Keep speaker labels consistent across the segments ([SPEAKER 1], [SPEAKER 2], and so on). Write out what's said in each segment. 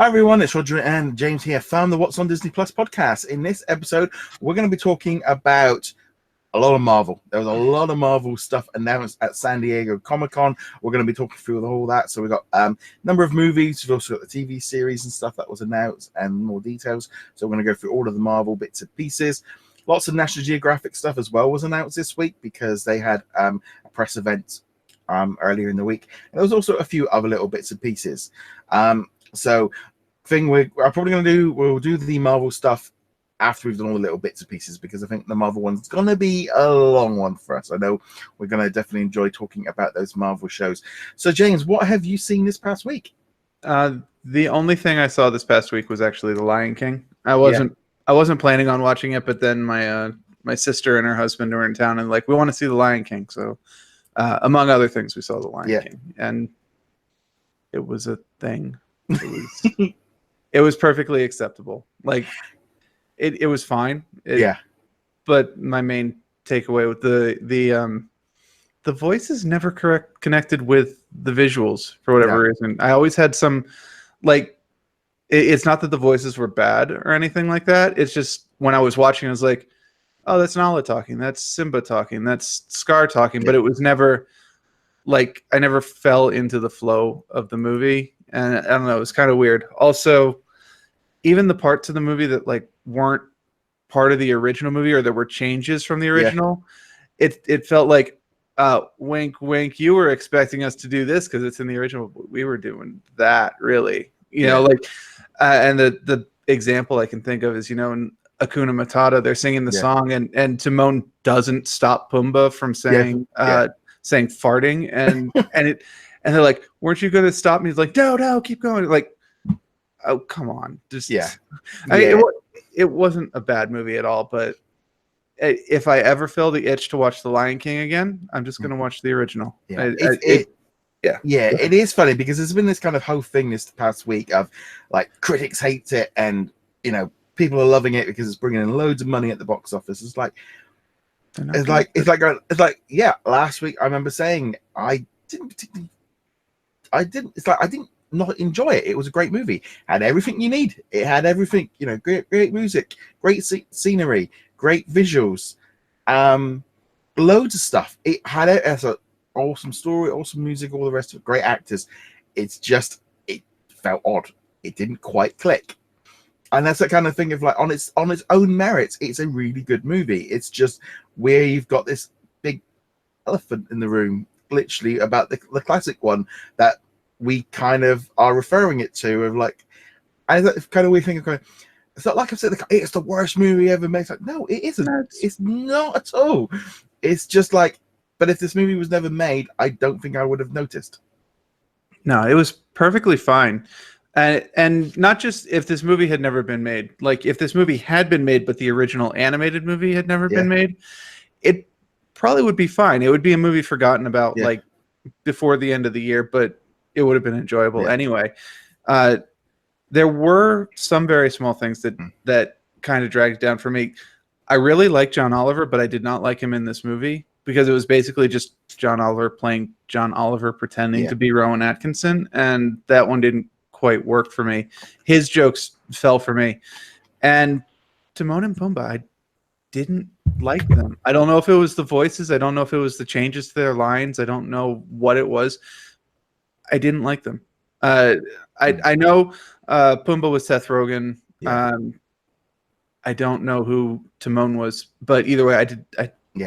[SPEAKER 1] Hi everyone, it's Roger and James here from the What's on Disney Plus podcast. In this episode, we're going to be talking about a lot of Marvel. There was a lot of Marvel stuff announced at San Diego Comic-Con. We're going to be talking through all that. So we've got a number of movies. We've also got the TV series and stuff that was announced and more details. So we're going to go through all of the Marvel bits and pieces. Lots of National Geographic stuff as well was announced this week because they had a press event earlier in the week. And there was also a few other little bits and pieces. So thing we're probably going to do, we'll do the Marvel stuff after we've done all the little bits and pieces, because I think the Marvel one's going to be a long one for us. I know we're going to definitely enjoy talking about those Marvel shows. So James, what have you seen this past week?
[SPEAKER 2] The only thing I saw this past week was actually The Lion King. I wasn't planning on watching it, but then my sister and her husband were in town and we want to see The Lion King. So among other things, we saw The Lion King, and it was a thing. It was perfectly acceptable. It was fine. But my main takeaway with the voices never connected with the visuals for whatever reason. I always had some it's not that the voices were bad or anything like that. It's just when I was watching, I was like, oh, that's Nala talking, that's Simba talking, that's Scar talking. But it was never I never fell into the flow of the movie. And I don't know, it was kind of weird. Also, even the parts of the movie that weren't part of the original movie, or there were changes from the original, it felt like wink wink, you were expecting us to do this because it's in the original. We were doing that, really, know, and the example I can think of is, in Hakuna Matata, they're singing the song, and Timon doesn't stop Pumbaa from saying saying farting, and they're like, weren't you going to stop me? He's like, no, keep going. Oh, come on. Just it wasn't a bad movie at all, but if I ever feel the itch to watch The Lion King again, I'm just going to watch the original. It
[SPEAKER 1] is funny because there's been this kind of whole thing this past week of critics hate it, and people are loving it because it's bringing in loads of money at the box office. It's like last week I remember saying I didn't not enjoy it. It was a great movie. Had everything you need. It had everything, great music, great scenery, great visuals, loads of stuff. It had an awesome story, awesome music, all the rest of it, great actors. It's just, it felt odd. It didn't quite click. And that's the kind of thing of on its own merits, it's a really good movie. It's just where you've got this big elephant in the room, literally, about the classic one that we kind of are referring it to, of and that kind of weird thing of going, it's not like I've said it's the worst movie ever made. It's no, it isn't. It's not at all. It's just but if this movie was never made, I don't think I would have noticed.
[SPEAKER 2] No, it was perfectly fine. And not just if this movie had never been made. If this movie had been made, but the original animated movie had never been made, it probably would be fine. It would be a movie forgotten about before the end of the year, but it would have been enjoyable anyway. There were some very small things that kind of dragged down for me. I really like John Oliver, but I did not like him in this movie because it was basically just John Oliver playing John Oliver pretending to be Rowan Atkinson, and that one didn't quite work for me. His jokes fell for me. And Timon and Pumbaa, I didn't like them. I don't know if it was the voices. I don't know if it was the changes to their lines. I don't know what it was. I didn't like them. I know Pumbaa was Seth Rogen. I don't know who Timon was, but either way, I did.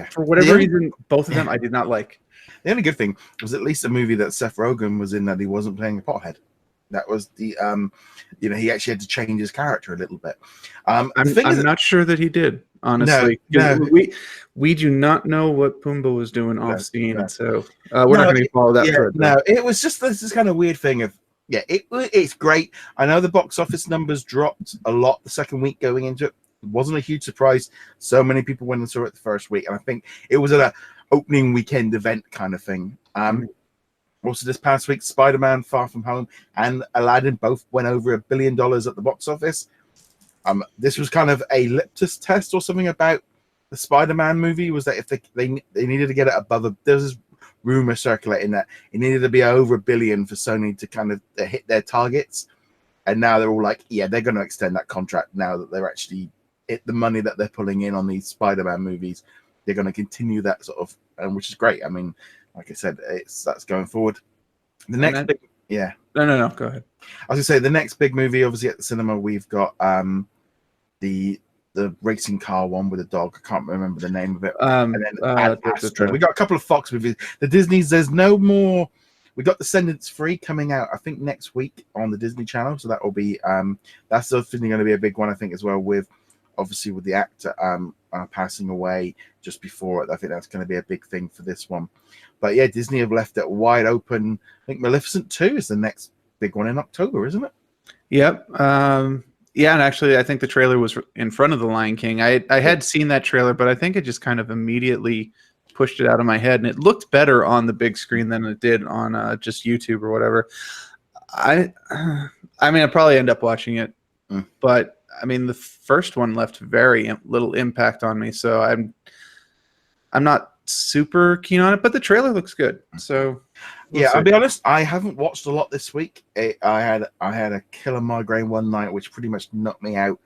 [SPEAKER 2] For whatever reason, both of them I did not like.
[SPEAKER 1] The only good thing was at least a movie that Seth Rogen was in that he wasn't playing a pothead. That was the he actually had to change his character a little bit.
[SPEAKER 2] I'm not sure that he did, honestly.
[SPEAKER 1] No.
[SPEAKER 2] We do not know what Pumbaa was doing off scene, so we're not going to follow that thread.
[SPEAKER 1] No, it was just this kind of weird thing of it's great. I know the box office numbers dropped a lot the second week going into it. It wasn't a huge surprise. So many people went and saw it the first week, and I think it was at an opening weekend event kind of thing. Also, this past week, Spider-Man: Far From Home and Aladdin both went over $1 billion at the box office. This was kind of a litmus test or something about the Spider-Man movie, was that if they needed to get it above there's this rumor circulating that it needed to be over $1 billion for Sony to kind of hit their targets. And now they're all like, yeah, they're going to extend that contract now that they're actually the money that they're pulling in on these Spider-Man movies. They're going to continue that sort of, which is great. I mean, like I said, that's going forward. The next big, yeah.
[SPEAKER 2] No, go ahead.
[SPEAKER 1] I was gonna say the next big movie, obviously at the cinema, we've got the racing car one with a dog. I can't remember the name of it. And then Astra. We got a couple of Fox movies. The Disney's. There's no more. We got Descendants 3 coming out, I think, next week on the Disney Channel. So that will be that's definitely going to be a big one, I think, as well. With obviously with the actor passing away just before it. I think that's going to be a big thing for this one. But yeah, Disney have left it wide open. I think Maleficent 2 is the next big one in October, isn't it?
[SPEAKER 2] Yep. Yeah, and actually, I think the trailer was in front of The Lion King. I had seen that trailer, but I think it just kind of immediately pushed it out of my head, and it looked better on the big screen than it did on just YouTube or whatever. I mean, I'd probably end up watching it, but I mean, the first one left very little impact on me, so I'm not super keen on it. But the trailer looks good, so
[SPEAKER 1] we'll see. I'll be honest, I haven't watched a lot this week. I had a killer migraine one night, which pretty much knocked me out.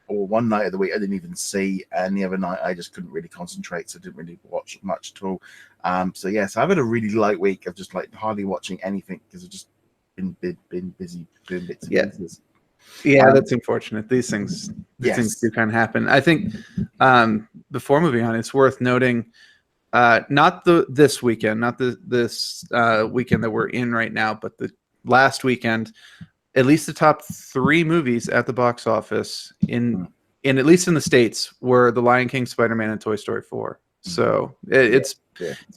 [SPEAKER 1] Or one night of the week I didn't even see, and the other night I just couldn't really concentrate, so I didn't really watch much at all. So yes, I've had a really light week of just like hardly watching anything because I've just been busy doing bits and pieces.
[SPEAKER 2] Yeah, that's unfortunate. These things do kind of happen. I think before moving on, it's worth noting not this weekend, not this weekend that we're in right now, but the last weekend. At least the top 3 movies at the box office in at least in the States were The Lion King, Spider-Man, and Toy Story 4. So it's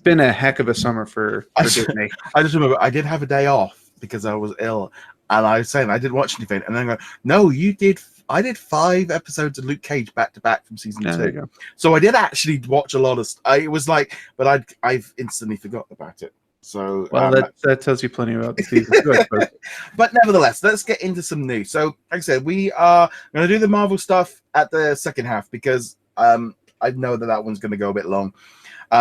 [SPEAKER 2] been a heck of a summer for Disney.
[SPEAKER 1] I just remember I did have a day off because I was ill, and I was saying I didn't watch anything, and then I go, no, you did. I did 5 episodes of Luke Cage back to back from season 2, so I did actually watch a lot of. It was like, but I've instantly forgot about it. So
[SPEAKER 2] well, that tells you plenty about the season.
[SPEAKER 1] But nevertheless, let's get into some news. So, like I said, we are going to do the Marvel stuff at the second half because I know that one's going to go a bit long.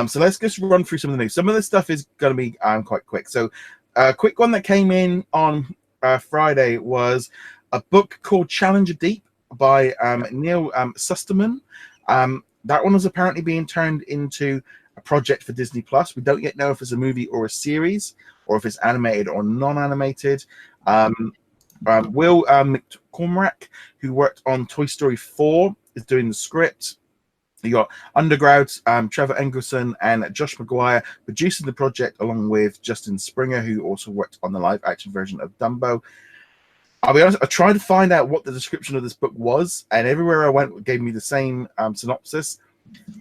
[SPEAKER 1] So let's just run through some of the news. Some of the stuff is going to be quite quick. So a quick one that came in on Friday was a book called Challenger Deep by Neil Susterman. That one was apparently being turned into a project for Disney Plus. We don't yet know if it's a movie or a series, or if it's animated or non-animated. Will McCormack, who worked on Toy Story 4, is doing the script. You got Underground, Trevor Engelson, and Josh McGuire producing the project, along with Justin Springer, who also worked on the live-action version of Dumbo. I'll be honest, I tried to find out what the description of this book was, and everywhere I went gave me the same synopsis.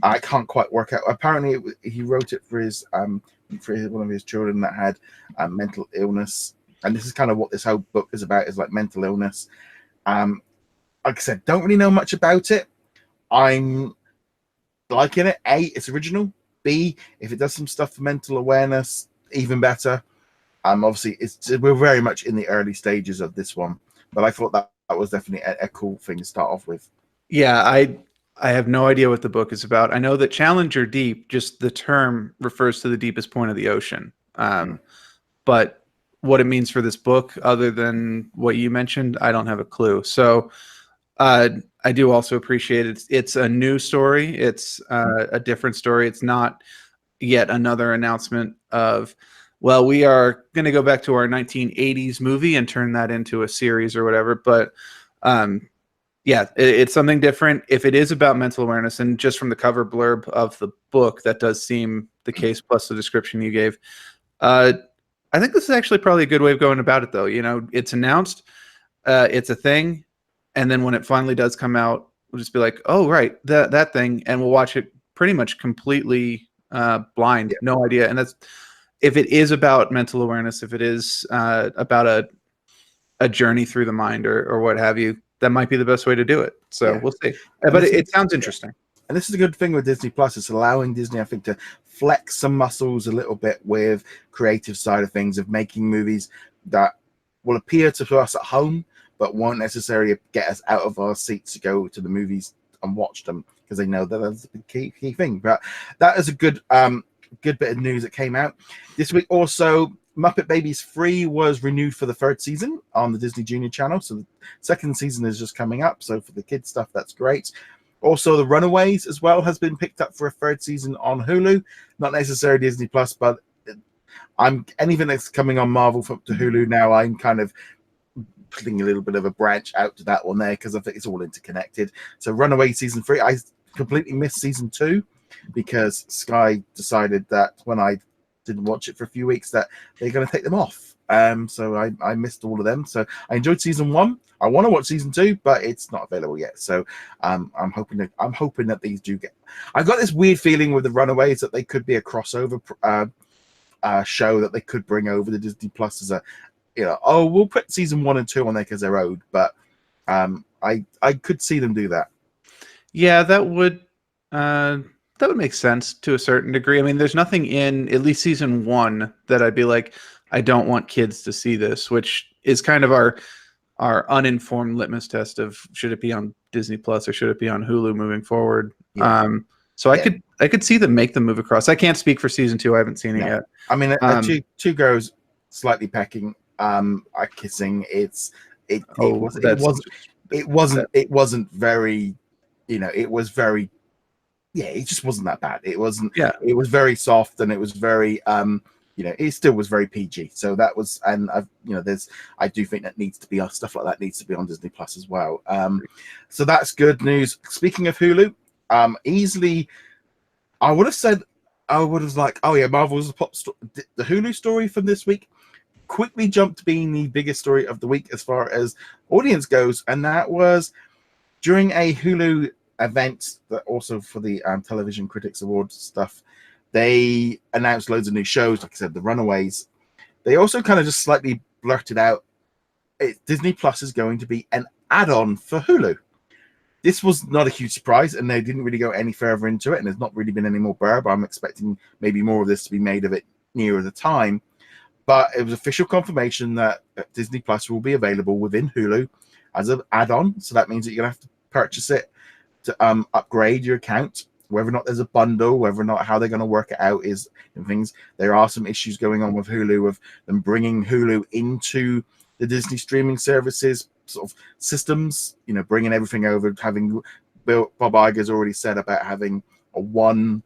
[SPEAKER 1] I can't quite work out. Apparently, he wrote it for one of his children that had mental illness, and this is kind of what this whole book is about: is like mental illness. Like I said, don't really know much about it. I'm liking it. A, it's original. B, if it does some stuff for mental awareness, even better. Obviously, we're very much in the early stages of this one, but I thought that was definitely a cool thing to start off with.
[SPEAKER 2] Yeah, I have no idea what the book is about. I know that Challenger Deep, just the term refers to the deepest point of the ocean. But what it means for this book, other than what you mentioned, I don't have a clue. So I do also appreciate it. It's a new story. It's a different story. It's not yet another announcement of, well, we are going to go back to our 1980s movie and turn that into a series or whatever. But yeah, it's something different. If it is about mental awareness, and just from the cover blurb of the book, that does seem the case, plus the description you gave. I think this is actually probably a good way of going about it, though. You know, it's announced, it's a thing, and then when it finally does come out, we'll just be like, oh, right, that thing, and we'll watch it pretty much completely blind, no idea. And that's if it is about mental awareness, if it is about a journey through the mind or what have you. That might be the best way to do it. So we'll see. But it sounds interesting.
[SPEAKER 1] And this is a good thing with Disney Plus. It's allowing Disney, I think, to flex some muscles a little bit with creative side of things, of making movies that will appeal to us at home, but won't necessarily get us out of our seats to go to the movies and watch them, because they know that that's the key thing. But that is a good bit of news that came out this week. Also, Muppet Babies 3 was renewed for the 3rd season on the Disney Junior channel. So the 2nd season is just coming up. So for the kids stuff, that's great. Also, The Runaways as well has been picked up for a 3rd season on Hulu. Not necessarily Disney Plus, but anything that's coming on Marvel to Hulu now, I'm kind of putting a little bit of a branch out to that one there because I think it's all interconnected. So Runaway season 3, I completely missed season 2 because Sky decided that when I didn't watch it for a few weeks that they're going to take them off. So I missed all of them. So I enjoyed season 1. I want to watch season 2, but it's not available yet. So I'm hoping that these do get. I've got this weird feeling with the Runaways that they could be a crossover show that they could bring over to Disney Plus as a, we'll put season 1 and 2 on there because they're owed. But I could see them do that.
[SPEAKER 2] Yeah, that would make sense to a certain degree. I mean, there's nothing in at least season 1 that I'd be like, I don't want kids to see this, which is kind of our uninformed litmus test of should it be on Disney Plus or should it be on Hulu moving forward. Yeah. I could see them make the move across. I can't speak for season 2. I haven't seen it yet.
[SPEAKER 1] I mean, two girls slightly pecking, are kissing. It wasn't very, it was very. Yeah, it just wasn't that bad. It wasn't. Yeah, it was very soft and it was very. It still was very PG. So that was, and I do think that needs to be stuff like that needs to be on Disney Plus as well. So that's good news. Speaking of Hulu, easily, I would have like, oh yeah, Marvel's the Hulu story from this week quickly jumped to being the biggest story of the week as far as audience goes, and that was during a Hulu event that also for the Television Critics Awards stuff. They announced loads of new shows, like I said, The Runaways. They also kind of just slightly blurted out Disney Plus is going to be an add-on for Hulu. This was not a huge surprise, and they didn't really go any further into it, and there's not really been any more blurb. I'm expecting maybe more of this to be made of it nearer the time. But it was official confirmation that Disney Plus will be available within Hulu as an add-on. So that means that you're going to have to purchase it to upgrade your account. Whether or not there's a bundle, whether or not how they're going to work it out is things. There are some issues going on with Hulu of them bringing Hulu into the Disney streaming services sort of systems, bringing everything over, having Bob Iger's already said about having a one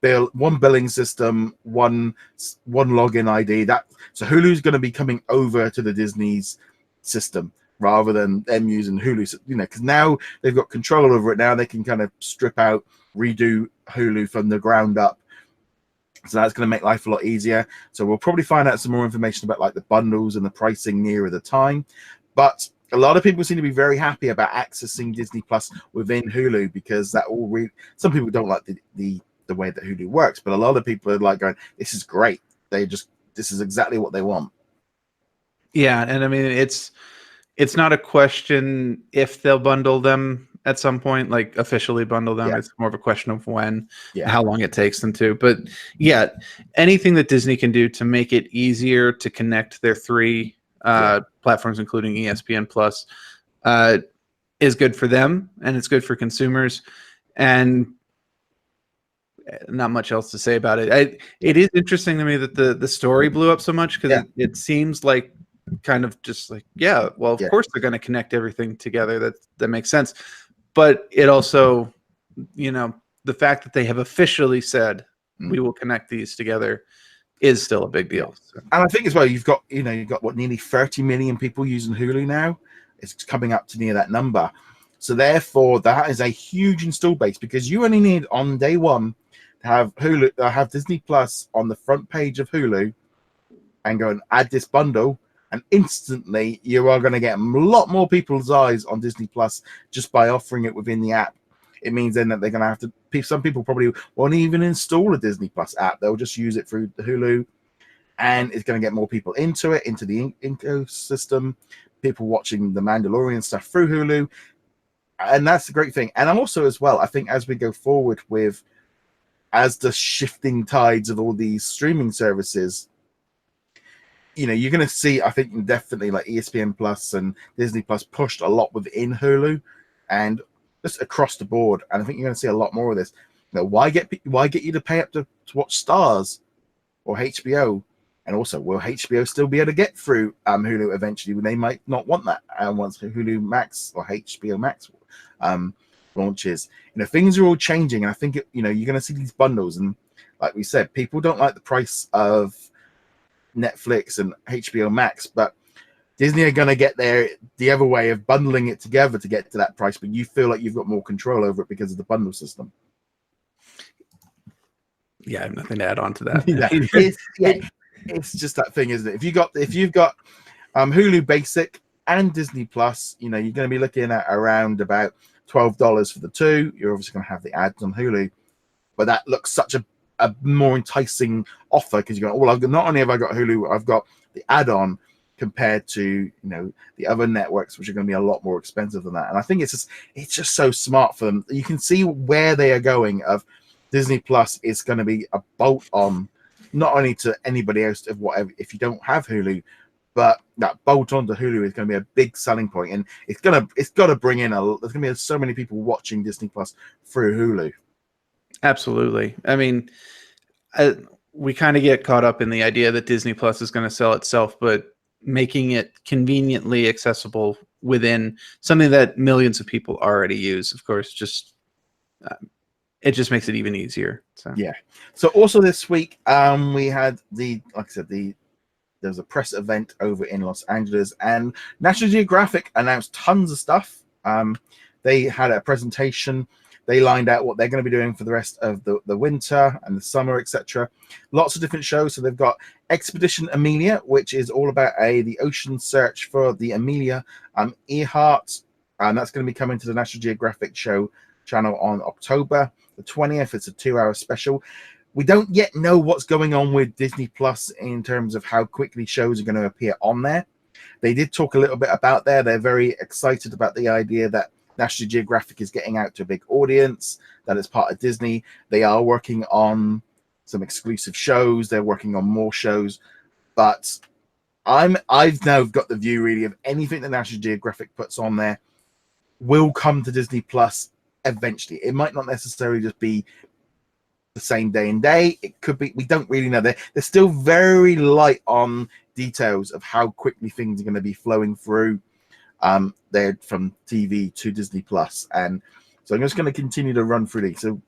[SPEAKER 1] billing system, one login ID. So Hulu's going to be coming over to the Disney's system rather than them using Hulu, because now they've got control over it. Now they can kind of strip out, redo Hulu from the ground up. So that's going to make life a lot easier. So we'll probably find out some more information about like the bundles and the pricing nearer the time. But a lot of people seem to be very happy about accessing Disney Plus within Hulu because some people don't like the way that Hulu works, but a lot of people are like going, this is great. This is exactly what they want.
[SPEAKER 2] Yeah, and I mean it's not a question if they'll bundle them at some point, like officially bundle them. Yeah. It's more of a question of when, how long it takes them to. But yeah, anything that Disney can do to make it easier to connect their 3 platforms, including ESPN Plus, is good for them and it's good for consumers. And not much else to say about it. It is interesting to me that the story blew up so much because it seems like kind of just like, of course they're going to connect everything together. That makes sense. But it also, the fact that they have officially said we will connect these together is still a big deal. So.
[SPEAKER 1] And I think as well, you've got what, nearly 30 million people using Hulu now. It's coming up to near that number. So therefore, that is a huge install base because you only need on day one to have Hulu, have Disney Plus on the front page of Hulu, and go and add this bundle. And instantly, you are going to get a lot more people's eyes on Disney Plus just by offering it within the app. It means then that they're going to have to. Some people probably won't even install a Disney Plus app; they'll just use it through the Hulu, and it's going to get more people into it, into the ecosystem. People watching the Mandalorian stuff through Hulu, and that's the great thing. And also, as well, I think as we go forward as the shifting tides of all these streaming services. You're going to see, I think, definitely like ESPN Plus and Disney Plus pushed a lot within Hulu and just across the board. And I think you're going to see a lot more of this. Why get you to pay up to watch Stars or HBO? And also, will HBO still be able to get through Hulu eventually? They might not want that once Hulu Max or HBO Max launches. Things are all changing, and I think you're going to see these bundles. And like we said, people don't like the price of Netflix and HBO Max, but Disney are going to get there the other way of bundling it together to get to that price. But you feel like you've got more control over it because of the bundle system.
[SPEAKER 2] Yeah, I have nothing to add on to that.
[SPEAKER 1] It's just that thing, isn't it? If you've got Hulu Basic and Disney Plus, you're going to be looking at around about $12 for the two. You're obviously going to have the ads on Hulu, but that looks such a more enticing offer because you're going, well, not only have I got Hulu, I've got the add-on compared to the other networks, which are going to be a lot more expensive than that. And I think it's just so smart for them. You can see where they are going. Of Disney Plus is going to be a bolt on, not only to anybody else of whatever if you don't have Hulu, but that bolt on to Hulu is going to be a big selling point, and it's got to bring in there's going to be so many people watching Disney Plus through Hulu.
[SPEAKER 2] Absolutely. I mean, we kind of get caught up in the idea that Disney Plus is going to sell itself, but making it conveniently accessible within something that millions of people already use, of course, it just makes it even easier. So
[SPEAKER 1] yeah. So also this week, we had there was a press event over in Los Angeles, and National Geographic announced tons of stuff. They had a presentation. They lined out what they're going to be doing for the rest of the winter and the summer, etc. Lots of different shows. So they've got Expedition Amelia, which is all about the ocean search for the Amelia Earhart, and that's going to be coming to the National Geographic show channel on October the 20th. It's a 2-hour special. We don't yet know what's going on with Disney Plus in terms of how quickly shows are going to appear on there. They did talk a little bit about there. They're very excited about the idea that National Geographic is getting out to a big audience, that it's part of Disney. They are working on some exclusive shows. They're working on more shows. But I've now got the view really of anything that National Geographic puts on there will come to Disney Plus eventually. It might not necessarily just be the same day and day. It could be, we don't really know. They're still very light on details of how quickly things are going to be flowing through there from TV to Disney Plus. And so I'm just going to continue to run through these. So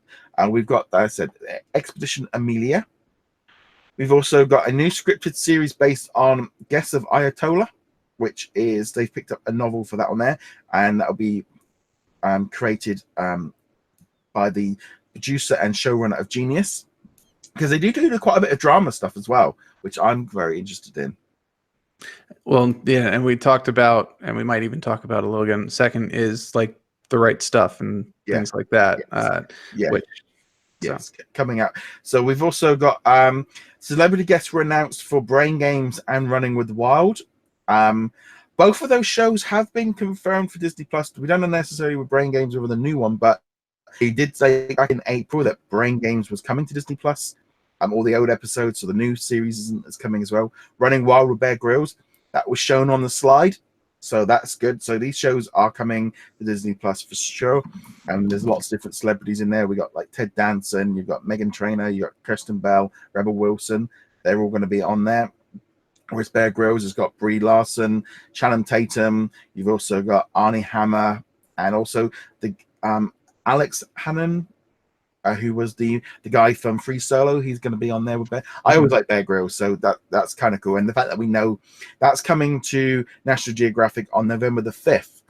[SPEAKER 1] we've got, like I said, Expedition Amelia. We've also got a new scripted series based on Guess of Ayatollah, which is, they've picked up a novel for that on there, and that'll be created by the producer and showrunner of Genius, because they do quite a bit of drama stuff as well, which I'm very interested in.
[SPEAKER 2] Well, yeah, and we talked about, and we might even talk about a little again in a second, is like The Right Stuff and things like that.
[SPEAKER 1] Yes. Coming out. So we've also got celebrity guests were announced for Brain Games and Running with the Wild. Both of those shows have been confirmed for Disney Plus. We don't know necessarily with Brain Games over the new one, but he did say back in April that Brain Games was coming to Disney Plus. All the old episodes, so the new series is coming as well. Running Wild with Bear Grylls, that was shown on the slide, so that's good. So these shows are coming to Disney Plus for sure, and there's lots of different celebrities in there. We got like Ted Danson, you've got Meghan Trainor, you got Kirsten Bell, Rebel Wilson. They're all going to be on there. Whereas Bear Grylls has got Brie Larson, Channing Tatum. You've also got Arnie Hammer, and also the Alex Hannon, who was the guy from Free Solo. He's going to be on there with Bear. I always like Bear Grylls, so that's kind of cool. And the fact that we know that's coming to National Geographic on November the 5th.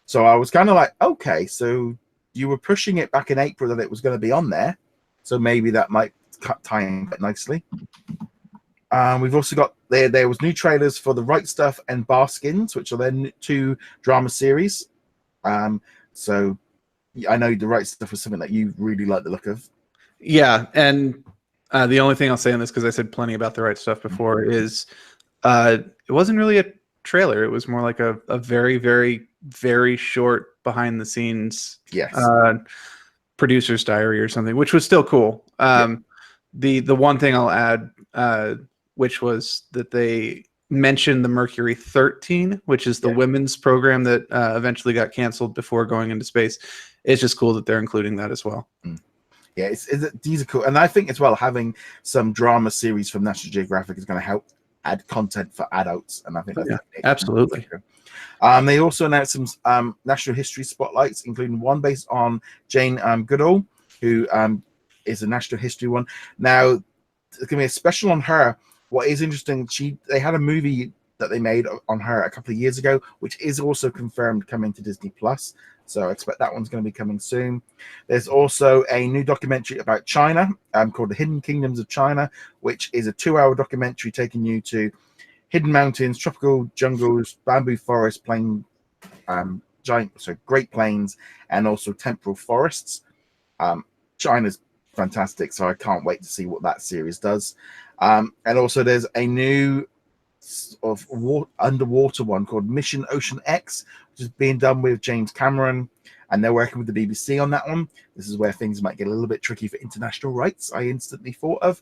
[SPEAKER 1] So I was kind of like, okay, so you were pushing it back in April that it was going to be on there. So maybe that might tie in quite nicely. We've also got there was new trailers for The Right Stuff and Baskins, which are their two drama series. So I know The Right Stuff was something that you really like the look of.
[SPEAKER 2] Yeah, and the only thing I'll say on this, because I said plenty about The Right Stuff before, is it wasn't really a trailer. It was more like a very, very, very short behind the scenes producer's diary or something, which was still cool. The one thing I'll add, which was that they mentioned the Mercury 13, which is the women's program that eventually got canceled before going into space. It's just cool that they're including that as well.
[SPEAKER 1] Yeah, these are cool, and I think as well having some drama series from National Geographic is going to help add content for adults, and I think that's
[SPEAKER 2] absolutely.
[SPEAKER 1] They also announced some national history spotlights, including one based on Jane Goodall, who is a national history one. Now, there's going to be a special on her. What is interesting, they had a movie that they made on her a couple of years ago, which is also confirmed coming to Disney Plus. So I expect that one's going to be coming soon. There's also a new documentary about China called The Hidden Kingdoms of China, which is a 2-hour documentary taking you to hidden mountains, tropical jungles, bamboo forests, Great Plains, and also temporal forests. China's fantastic, so I can't wait to see what that series does. And also there's a new underwater one called Mission Ocean X, which is being done with James Cameron, and they're working with the BBC on that one. This is where things might get a little bit tricky for international rights, I instantly thought of.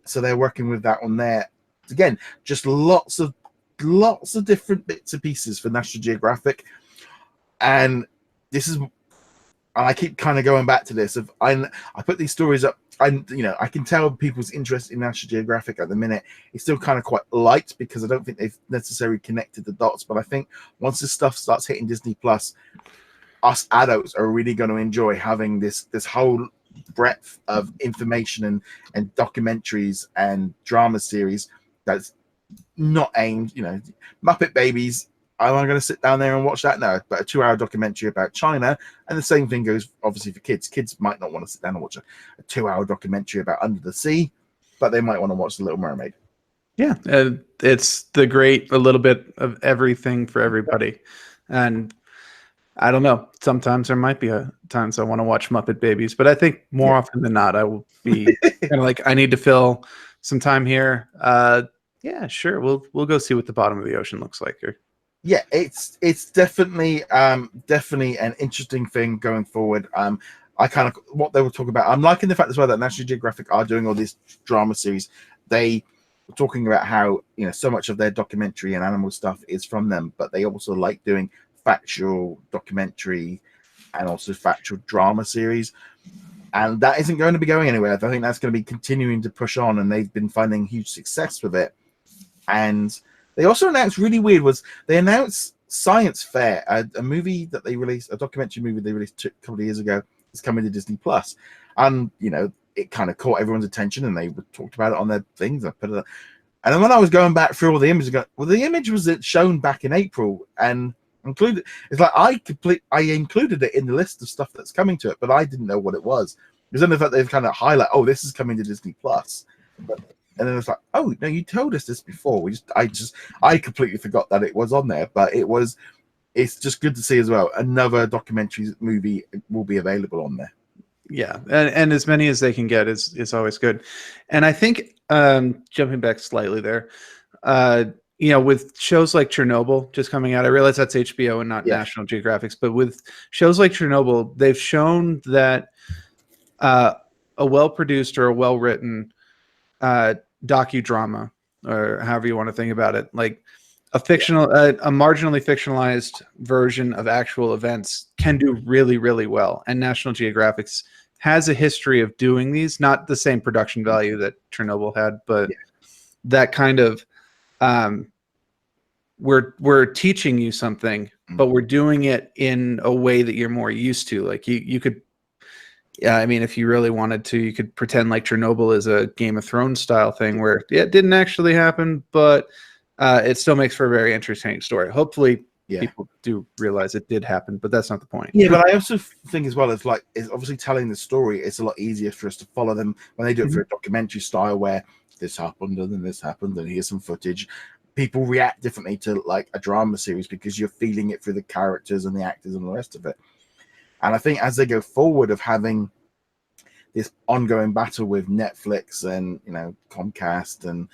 [SPEAKER 1] So they're working with that one there. Again, just lots of different bits and pieces for National Geographic, and this is, I keep kind of going back to this. If I put these stories up, I can tell people's interest in National Geographic at the minute is still kind of quite light because I don't think they've necessarily connected the dots. But I think once this stuff starts hitting Disney Plus, us adults are really going to enjoy having this whole breadth of information and documentaries and drama series that's not aimed, Muppet Babies. Am I going to sit down there and watch that? No, but a 2-hour documentary about China, and the same thing goes obviously for kids. Kids might not want to sit down and watch a 2-hour documentary about under the sea, but they might want to watch The Little Mermaid.
[SPEAKER 2] Yeah, it's the great a little bit of everything for everybody. And I don't know, sometimes there might be times I want to watch Muppet Babies, but I think more often than not, I will be kind of like, I need to fill some time here. Yeah, sure, we'll go see what the bottom of the ocean looks like here.
[SPEAKER 1] Yeah, it's definitely an interesting thing going forward. I kind of what they were talking about. I'm liking the fact as well that National Geographic are doing all these drama series. They were talking about how so much of their documentary and animal stuff is from them, but they also like doing factual documentary and also factual drama series. And that isn't going to be going anywhere. I think that's going to be continuing to push on, and they've been finding huge success with it. And they also announced, really weird, they announced Science Fair, a movie that they released, a documentary movie they released a couple of years ago, is coming to Disney Plus. And, it kind of caught everyone's attention, and they talked about it on their things. I put it, and then when I was going back through all the images, the image was shown back in April, and included, it's like I included it in the list of stuff that's coming to it, but I didn't know what it was. It was only the fact they've kind of highlight, this is coming to Disney Plus. And then it's like, no, you told us this before. I completely forgot that it was on there, but it's just good to see as well. Another documentary movie will be available on there.
[SPEAKER 2] Yeah, and as many as they can get is always good. And I think jumping back slightly there, with shows like Chernobyl just coming out, I realize that's HBO and not National Geographic's, but with shows like Chernobyl, they've shown that a well-produced or a well-written docudrama, or however you want to think about it, like a marginally fictionalized version of actual events, can do really, really well. And National Geographic's has a history of doing these, not the same production value that Chernobyl had, but that kind of we're teaching you something, but we're doing it in a way that you're more used to. Like you could, if you really wanted to, you could pretend like Chernobyl is a Game of Thrones style thing where it didn't actually happen, but it still makes for a very entertaining story. Hopefully people do realize it did happen, but that's not the point.
[SPEAKER 1] Yeah, but I also think as well, it's obviously telling the story, it's a lot easier for us to follow them when they do it for a documentary style where this happened and then this happened and here's some footage. People react differently to like a drama series because you're feeling it through the characters and the actors and the rest of it. And I think as they go forward of having this ongoing battle with Netflix and Comcast and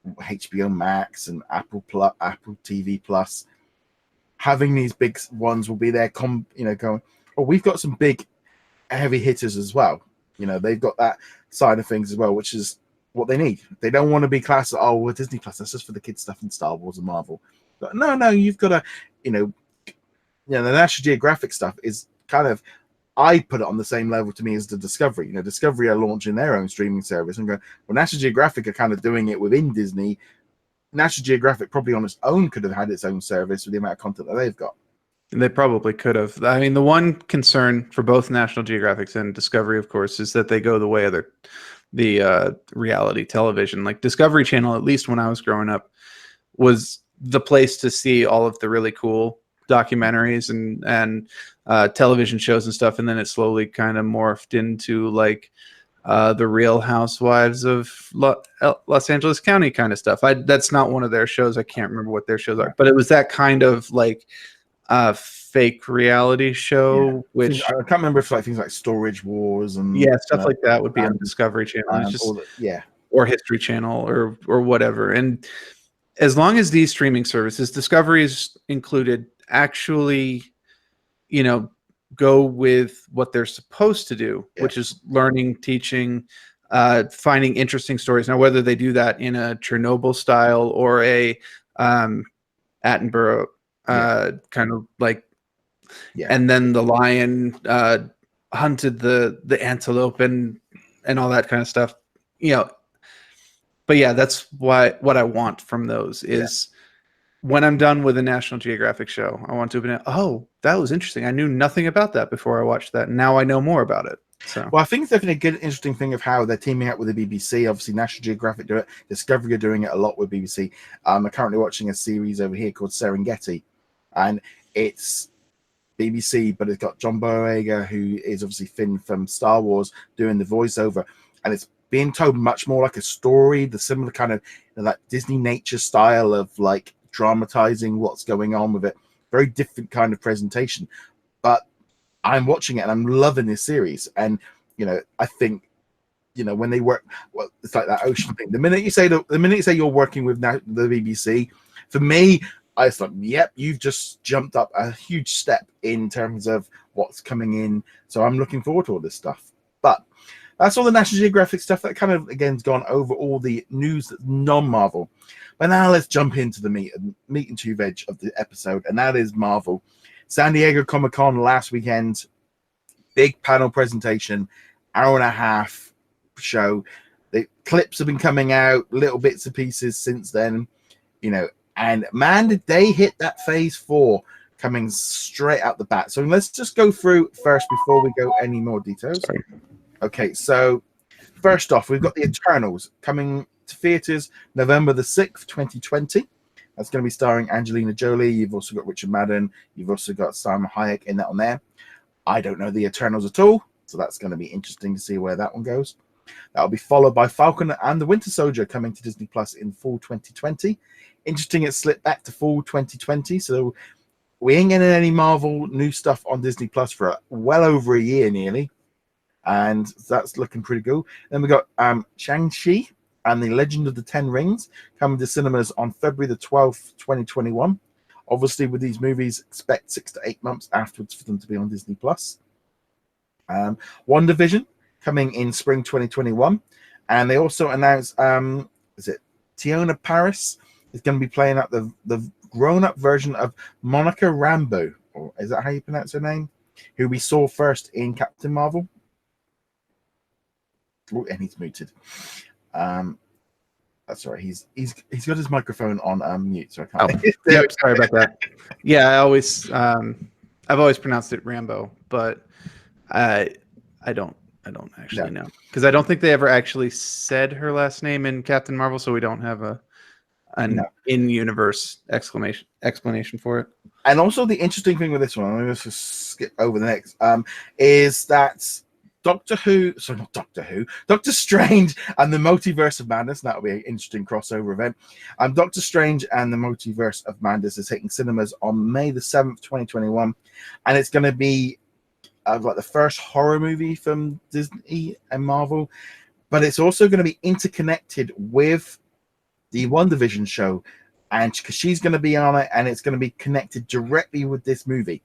[SPEAKER 1] HBO Max and Apple TV Plus, having these big ones will be there. Going, we've got some big heavy hitters as well. They've got that side of things as well, which is what they need. They don't want to be class. We're Disney Plus. That's just for the kids stuff in Star Wars and Marvel. But no, you've got to, the National Geographic stuff is kind of I put it on the same level to me as the Discovery. You know, Discovery are launching their own streaming service and going, well, National Geographic are kind of doing it within Disney. National Geographic probably on its own could have had its own service with the amount of content that they've got.
[SPEAKER 2] They probably could have. I mean, the one concern for both National Geographic and Discovery, of course, is that they go the way of the reality television. Like Discovery Channel, at least when I was growing up, was the place to see all of the really cool documentaries and television shows and stuff. And then it slowly kind of morphed into like the Real Housewives of Los Angeles County kind of stuff. That's not one of their shows. I can't remember what their shows are, but it was that kind of like fake reality show, which
[SPEAKER 1] I can't remember if like things like Storage Wars and
[SPEAKER 2] stuff like that would be on Discovery Channel, or History Channel or whatever. And as long as these streaming services, Discovery is included, actually, you know, go with what they're supposed to do, which is learning, teaching, finding interesting stories. Now, whether they do that in a Chernobyl style or a Attenborough kind of like, and then the lion hunted the antelope and all that kind of stuff, you know. But yeah, that's what I want from those is when I'm done with a National Geographic show, I want to be, oh, that was interesting. I knew nothing about that before I watched that. And now I know more about it. So,
[SPEAKER 1] well, I think it's definitely a good, interesting thing of how they're teaming up with the BBC. Obviously, National Geographic do it. Discovery are doing it a lot with BBC. I'm currently watching a series over here called Serengeti, and it's BBC, but it's got John Boyega, who is obviously Finn from Star Wars, doing the voiceover, and it's being told much more like a story, the similar kind of like Disney nature style of like dramatizing what's going on with it. Very different kind of presentation, but I'm watching it and I'm loving this series. And you know, I think, you know, when they work, well, it's like that ocean thing. The minute you say you're working with the BBC, for me, I was like, yep, you've just jumped up a huge step in terms of what's coming in. So I'm looking forward to all this stuff. But that's all the National Geographic stuff that kind of, again's gone over all the news that's non-Marvel. But now let's jump into the meat and two veg of the episode, and that is Marvel. San Diego Comic-Con last weekend, big panel presentation, hour and a half show. The clips have been coming out, little bits and pieces since then, you know, and man, did they hit that phase 4 coming straight out the bat. So let's just go through first before we go any more details.
[SPEAKER 2] Sorry.
[SPEAKER 1] Okay, so first off, we've got the Eternals coming to theaters November the 6th, 2020. That's going to be starring Angelina Jolie. You've also got Richard Madden. You've also got Salma Hayek in that on there. I don't know the Eternals at all, so that's going to be interesting to see where that one goes. That'll be followed by Falcon and the Winter Soldier coming to Disney Plus in fall 2020. Interesting, it slipped back to fall 2020, so we ain't getting any Marvel new stuff on Disney Plus for well over a year nearly. And that's looking pretty good. Then we got Shang-Chi and the Legend of the Ten Rings coming to cinemas on February the 12th, 2021. Obviously, with these movies, expect 6 to 8 months afterwards for them to be on Disney Plus. WandaVision coming in spring 2021. And they also announced, is it Tiona Paris is going to be playing out the grown-up version of Monica Rambeau, or is that how you pronounce her name? Who we saw first in Captain Marvel. Oh, and he's muted. That's right. He's got his microphone on mute, so I can't.
[SPEAKER 2] Yep, sorry about that. Yeah, I've always pronounced it Rambo, but I don't actually know, because I don't think they ever actually said her last name in Captain Marvel, so we don't have an in-universe explanation for it.
[SPEAKER 1] And also the interesting thing with this one, I'm going to just skip over the next, is that Doctor Strange and the Multiverse of Madness. That'll be an interesting crossover event. Doctor Strange and the Multiverse of Madness is hitting cinemas on May the 7th, 2021. And it's going to be like the first horror movie from Disney and Marvel. But it's also going to be interconnected with the WandaVision show. And because she's going to be on it, and it's going to be connected directly with this movie.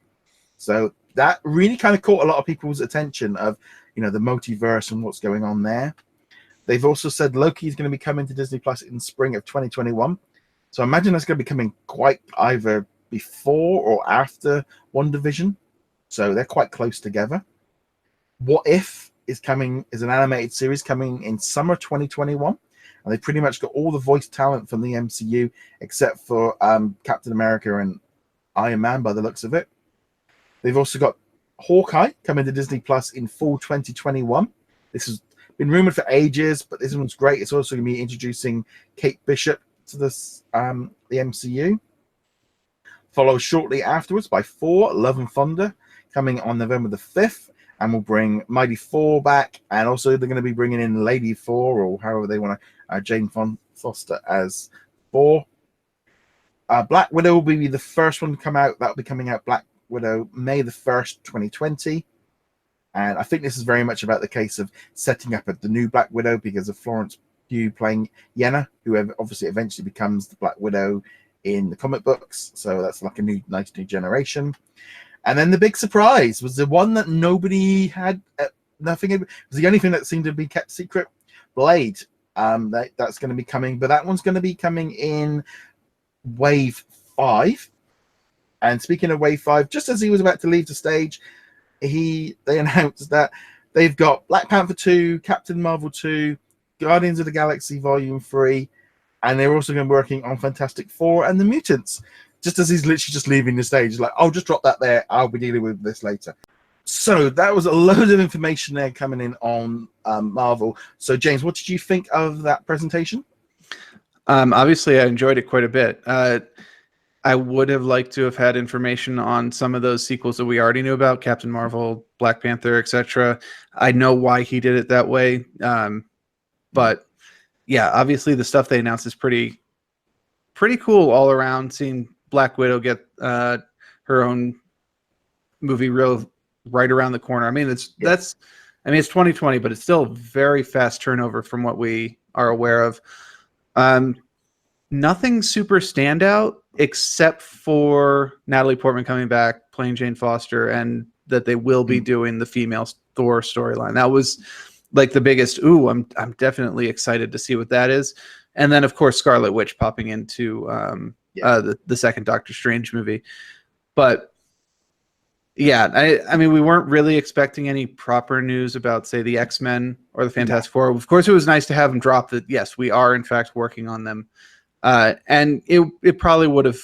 [SPEAKER 1] So that really kind of caught a lot of people's attention of, you know, the multiverse and what's going on there. They've also said Loki is going to be coming to Disney Plus in spring of 2021. So I imagine that's going to be coming quite either before or after WandaVision. So they're quite close together. What If is an animated series coming in summer 2021. And they pretty much got all the voice talent from the MCU except for Captain America and Iron Man by the looks of it. They've also got Hawkeye coming to Disney Plus in fall 2021. This has been rumored for ages, but this one's great. It's also going to be introducing Kate Bishop to the MCU. Followed shortly afterwards by Thor: Love and Thunder, coming on November the 5th. And we'll bring Mighty Thor back. And also they're going to be bringing in Lady Thor, or however they want to, Jane Foster as Thor. Black Widow will be the first one to come out. That'll be coming out, Black Widow, May the 1st, 2020. And I think this is very much about the case of setting up the new Black Widow because of Florence Pugh playing Yelena, who obviously eventually becomes the Black Widow in the comic books. So that's like a nice new generation. And then the big surprise was the one that nobody had, nothing. It was the only thing that seemed to be kept secret. Blade. That's going to be coming, but that one's going to be coming in Wave 5. And speaking of Wave 5, just as he was about to leave the stage, they announced that they've got Black Panther 2, Captain Marvel 2, Guardians of the Galaxy Volume 3, and they're also going to be working on Fantastic Four and the Mutants. Just as he's literally just leaving the stage, he's like, I'll just drop that there. I'll be dealing with this later. So that was a load of information there coming in on Marvel. So James, what did you think of that presentation?
[SPEAKER 2] Obviously, I enjoyed it quite a bit. I would have liked to have had information on some of those sequels that we already knew about, Captain Marvel, Black Panther, etc. I know why he did it that way. But yeah, obviously the stuff they announced is pretty cool all around. Seeing Black Widow get her own movie right around the corner. I mean, it's 2020, but it's still very fast turnover from what we are aware of. Nothing super standout except for Natalie Portman coming back, playing Jane Foster, and that they will be doing the female Thor storyline. That was like the biggest. Ooh, I'm definitely excited to see what that is. And then of course Scarlet Witch popping into the second Doctor Strange movie. But yeah, I mean, we weren't really expecting any proper news about, say, the X-Men or the Fantastic Four. Of course, it was nice to have them drop that, yes, we are in fact working on them. And it probably would have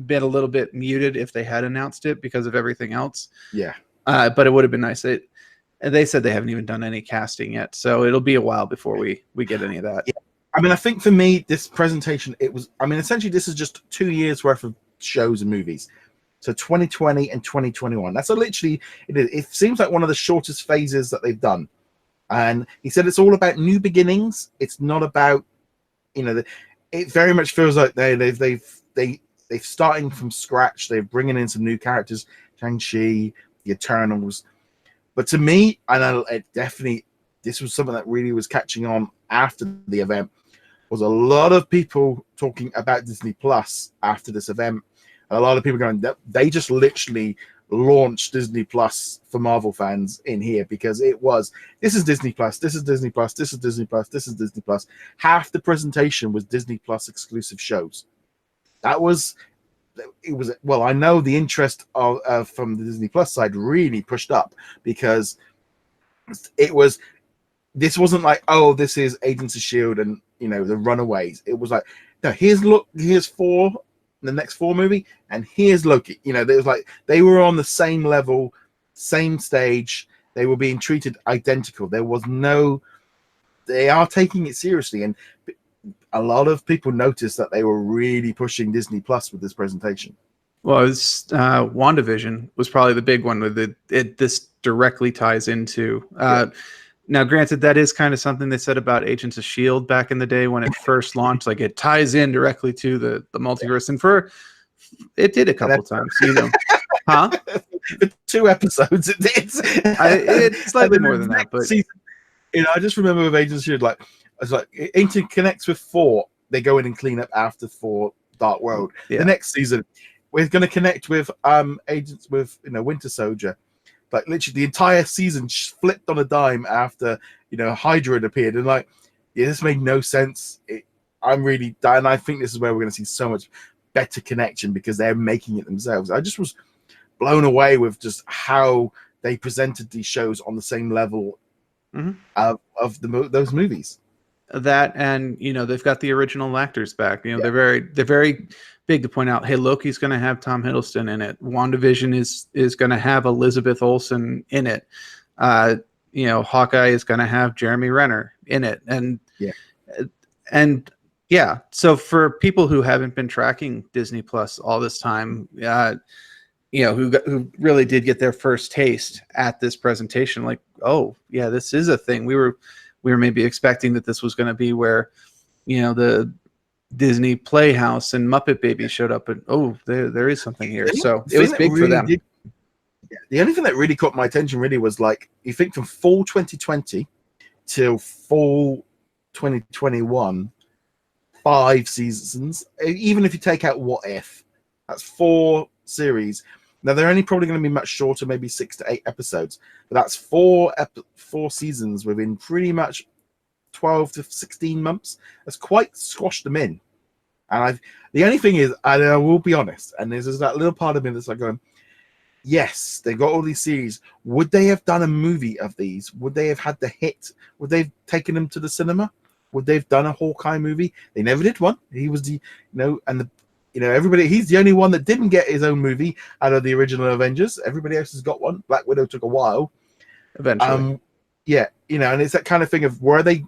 [SPEAKER 2] been a little bit muted if they had announced it because of everything else.
[SPEAKER 1] Yeah.
[SPEAKER 2] But it would have been nice. They said they haven't even done any casting yet, so it'll be a while before we get any of that.
[SPEAKER 1] Yeah. I mean, I think for me, this presentation, essentially this is just 2 years worth of shows and movies. So 2020 and 2021. That's literally, it seems like one of the shortest phases that they've done. And he said it's all about new beginnings. It's not about, it very much feels like they've starting from scratch. They're bringing in some new characters, Shang-Chi, the Eternals. But to me, this was something that really was catching on after the event, was a lot of people talking about Disney Plus after this event. And a lot of people going, they just literally launched Disney Plus for Marvel fans in here because this is Disney Plus, this is Disney Plus, this is Disney Plus, this is Disney Plus. Half the presentation was Disney Plus exclusive shows. I know the interest from the Disney Plus side really pushed up because this wasn't like, oh, this is Agents of S.H.I.E.L.D. and the Runaways. It was like, no, here's four, the next four movie, and here's Loki. It was like they were on the same level, same stage. They were being treated identical. They are taking it seriously, and a lot of people noticed that they were really pushing Disney Plus with this presentation.
[SPEAKER 2] Well, WandaVision was probably the big one with this directly ties into. Now, granted, that is kind of something they said about Agents of S.H.I.E.L.D. back in the day when it first launched. Like, it ties in directly to the multiverse. And it did a couple times, Huh?
[SPEAKER 1] For 2 episodes, it did.
[SPEAKER 2] It's slightly more than that, but...
[SPEAKER 1] Season, I just remember with Agents of S.H.I.E.L.D., it interconnects with 4. They go in and clean up after 4 Dark World. Yeah. The next season, we're going to connect with Agents with Winter Soldier. Like literally the entire season flipped on a dime after Hydra had appeared, and this made no sense. I'm really dying. I think this is where we're going to see so much better connection because they're making it themselves. I just was blown away with just how they presented these shows on the same level
[SPEAKER 2] Mhm.
[SPEAKER 1] of those movies.
[SPEAKER 2] That, and they've got the original actors back.
[SPEAKER 1] Yeah.
[SPEAKER 2] They're very big to point out, hey, Loki's going to have Tom Hiddleston in it. WandaVision is going to have Elizabeth Olsen in it. Hawkeye is going to have Jeremy Renner in it, and yeah. So for people who haven't been tracking Disney Plus all this time, who really did get their first taste at this presentation, like, oh yeah, this is a thing. We were maybe expecting that this was going to be where, the Disney Playhouse and Muppet Babies showed up, and there is something here. So it was big for them.
[SPEAKER 1] The only thing that really caught my attention really was, like, you think from fall 2020 till fall 2021, 5 seasons. Even if you take out What If, that's 4 series. Now they're only probably going to be much shorter, maybe 6 to 8 episodes, but that's 4 seasons within pretty much 12 to 16 months. That's quite squashed them in. And the only thing is, I will be honest, and there's that little part of me that's like going, yes, they got all these series. Would they have done a movie of these? Would they have had the hit? Would they have taken them to the cinema? Would they have done a Hawkeye movie? They never did one. He was everybody, he's the only one that didn't get his own movie out of the original Avengers. Everybody else has got one. Black Widow took a while.
[SPEAKER 2] Eventually.
[SPEAKER 1] And it's that kind of thing of, did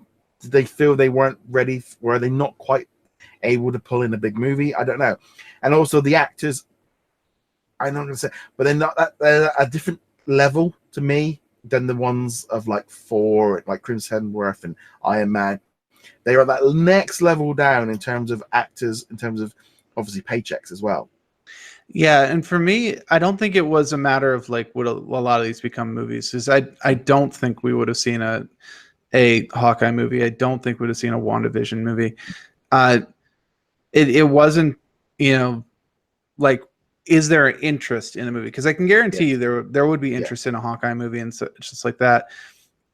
[SPEAKER 1] they feel they weren't ready? Were they not quite able to pull in a big movie? I don't know. And also the actors, I'm not going to say, but they're a different level to me than the ones of like Thor, like Chris Hemsworth and Iron Man. They are that next level down in terms of actors, in terms of obviously paychecks as well.
[SPEAKER 2] Yeah, and for me, I don't think it was a matter of like would a lot of these become movies. Because I don't think we would have seen a Hawkeye movie. I don't think we would have seen a WandaVision movie. It wasn't, like, is there an interest in a movie? Because I can guarantee you there would be interest in a Hawkeye movie and just like that.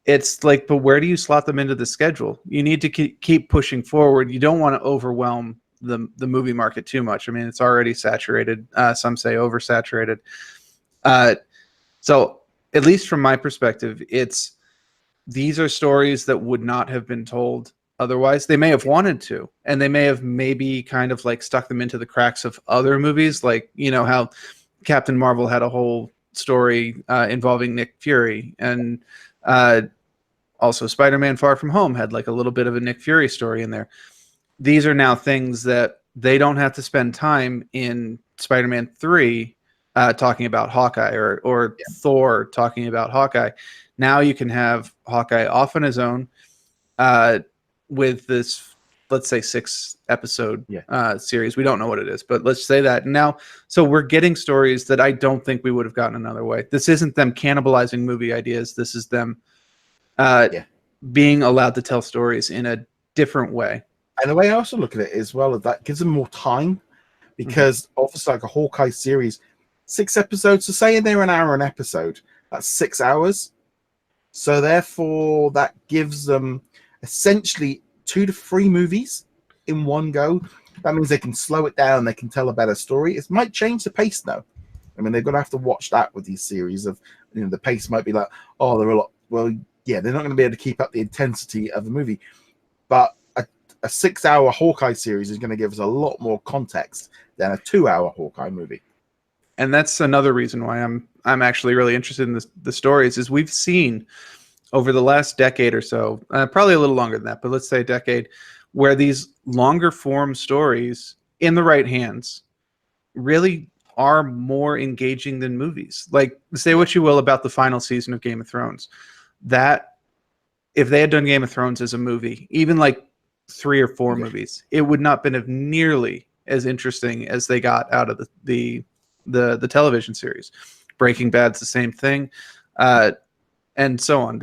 [SPEAKER 2] It's like, but where do you slot them into the schedule? You need to keep pushing forward. You don't want to overwhelm the movie market too much. I mean, it's already saturated. Some say oversaturated. So at least from my perspective, these are stories that would not have been told otherwise. They may have wanted to, and they may have maybe kind of like stuck them into the cracks of other movies, like how Captain Marvel had a whole story involving Nick Fury, and also Spider-Man Far From Home had like a little bit of a Nick Fury story in there. These are now things that they don't have to spend time in Spider-Man 3 talking about Hawkeye or Thor talking about Hawkeye. Now you can have Hawkeye off on his own with this, let's say, 6-episode series. We don't know what it is, but let's say that. Now, so we're getting stories that I don't think we would have gotten another way. This isn't them cannibalizing movie ideas. This is them being allowed to tell stories in a different way.
[SPEAKER 1] And the way I also look at it as well is that gives them more time, because obviously like a Hawkeye series, 6 episodes, so say they're an hour an episode, that's 6 hours. So therefore that gives them essentially 2 to 3 movies in one go. That means they can slow it down, they can tell a better story. It might change the pace though. I mean, they're going to have to watch that with these series of, the pace might be like, oh, they're a lot. Well, yeah, they're not going to be able to keep up the intensity of a movie. But a 6-hour Hawkeye series is going to give us a lot more context than a 2-hour Hawkeye movie.
[SPEAKER 2] And that's another reason why I'm actually really interested in the stories, is we've seen over the last decade or so, probably a little longer than that, but let's say a decade, where these longer form stories in the right hands really are more engaging than movies. Like, say what you will about the final season of Game of Thrones, that if they had done Game of Thrones as a movie, even like 3 or 4 movies, it would not have been nearly as interesting as they got out of the television series. Breaking Bad's the same thing, and so on.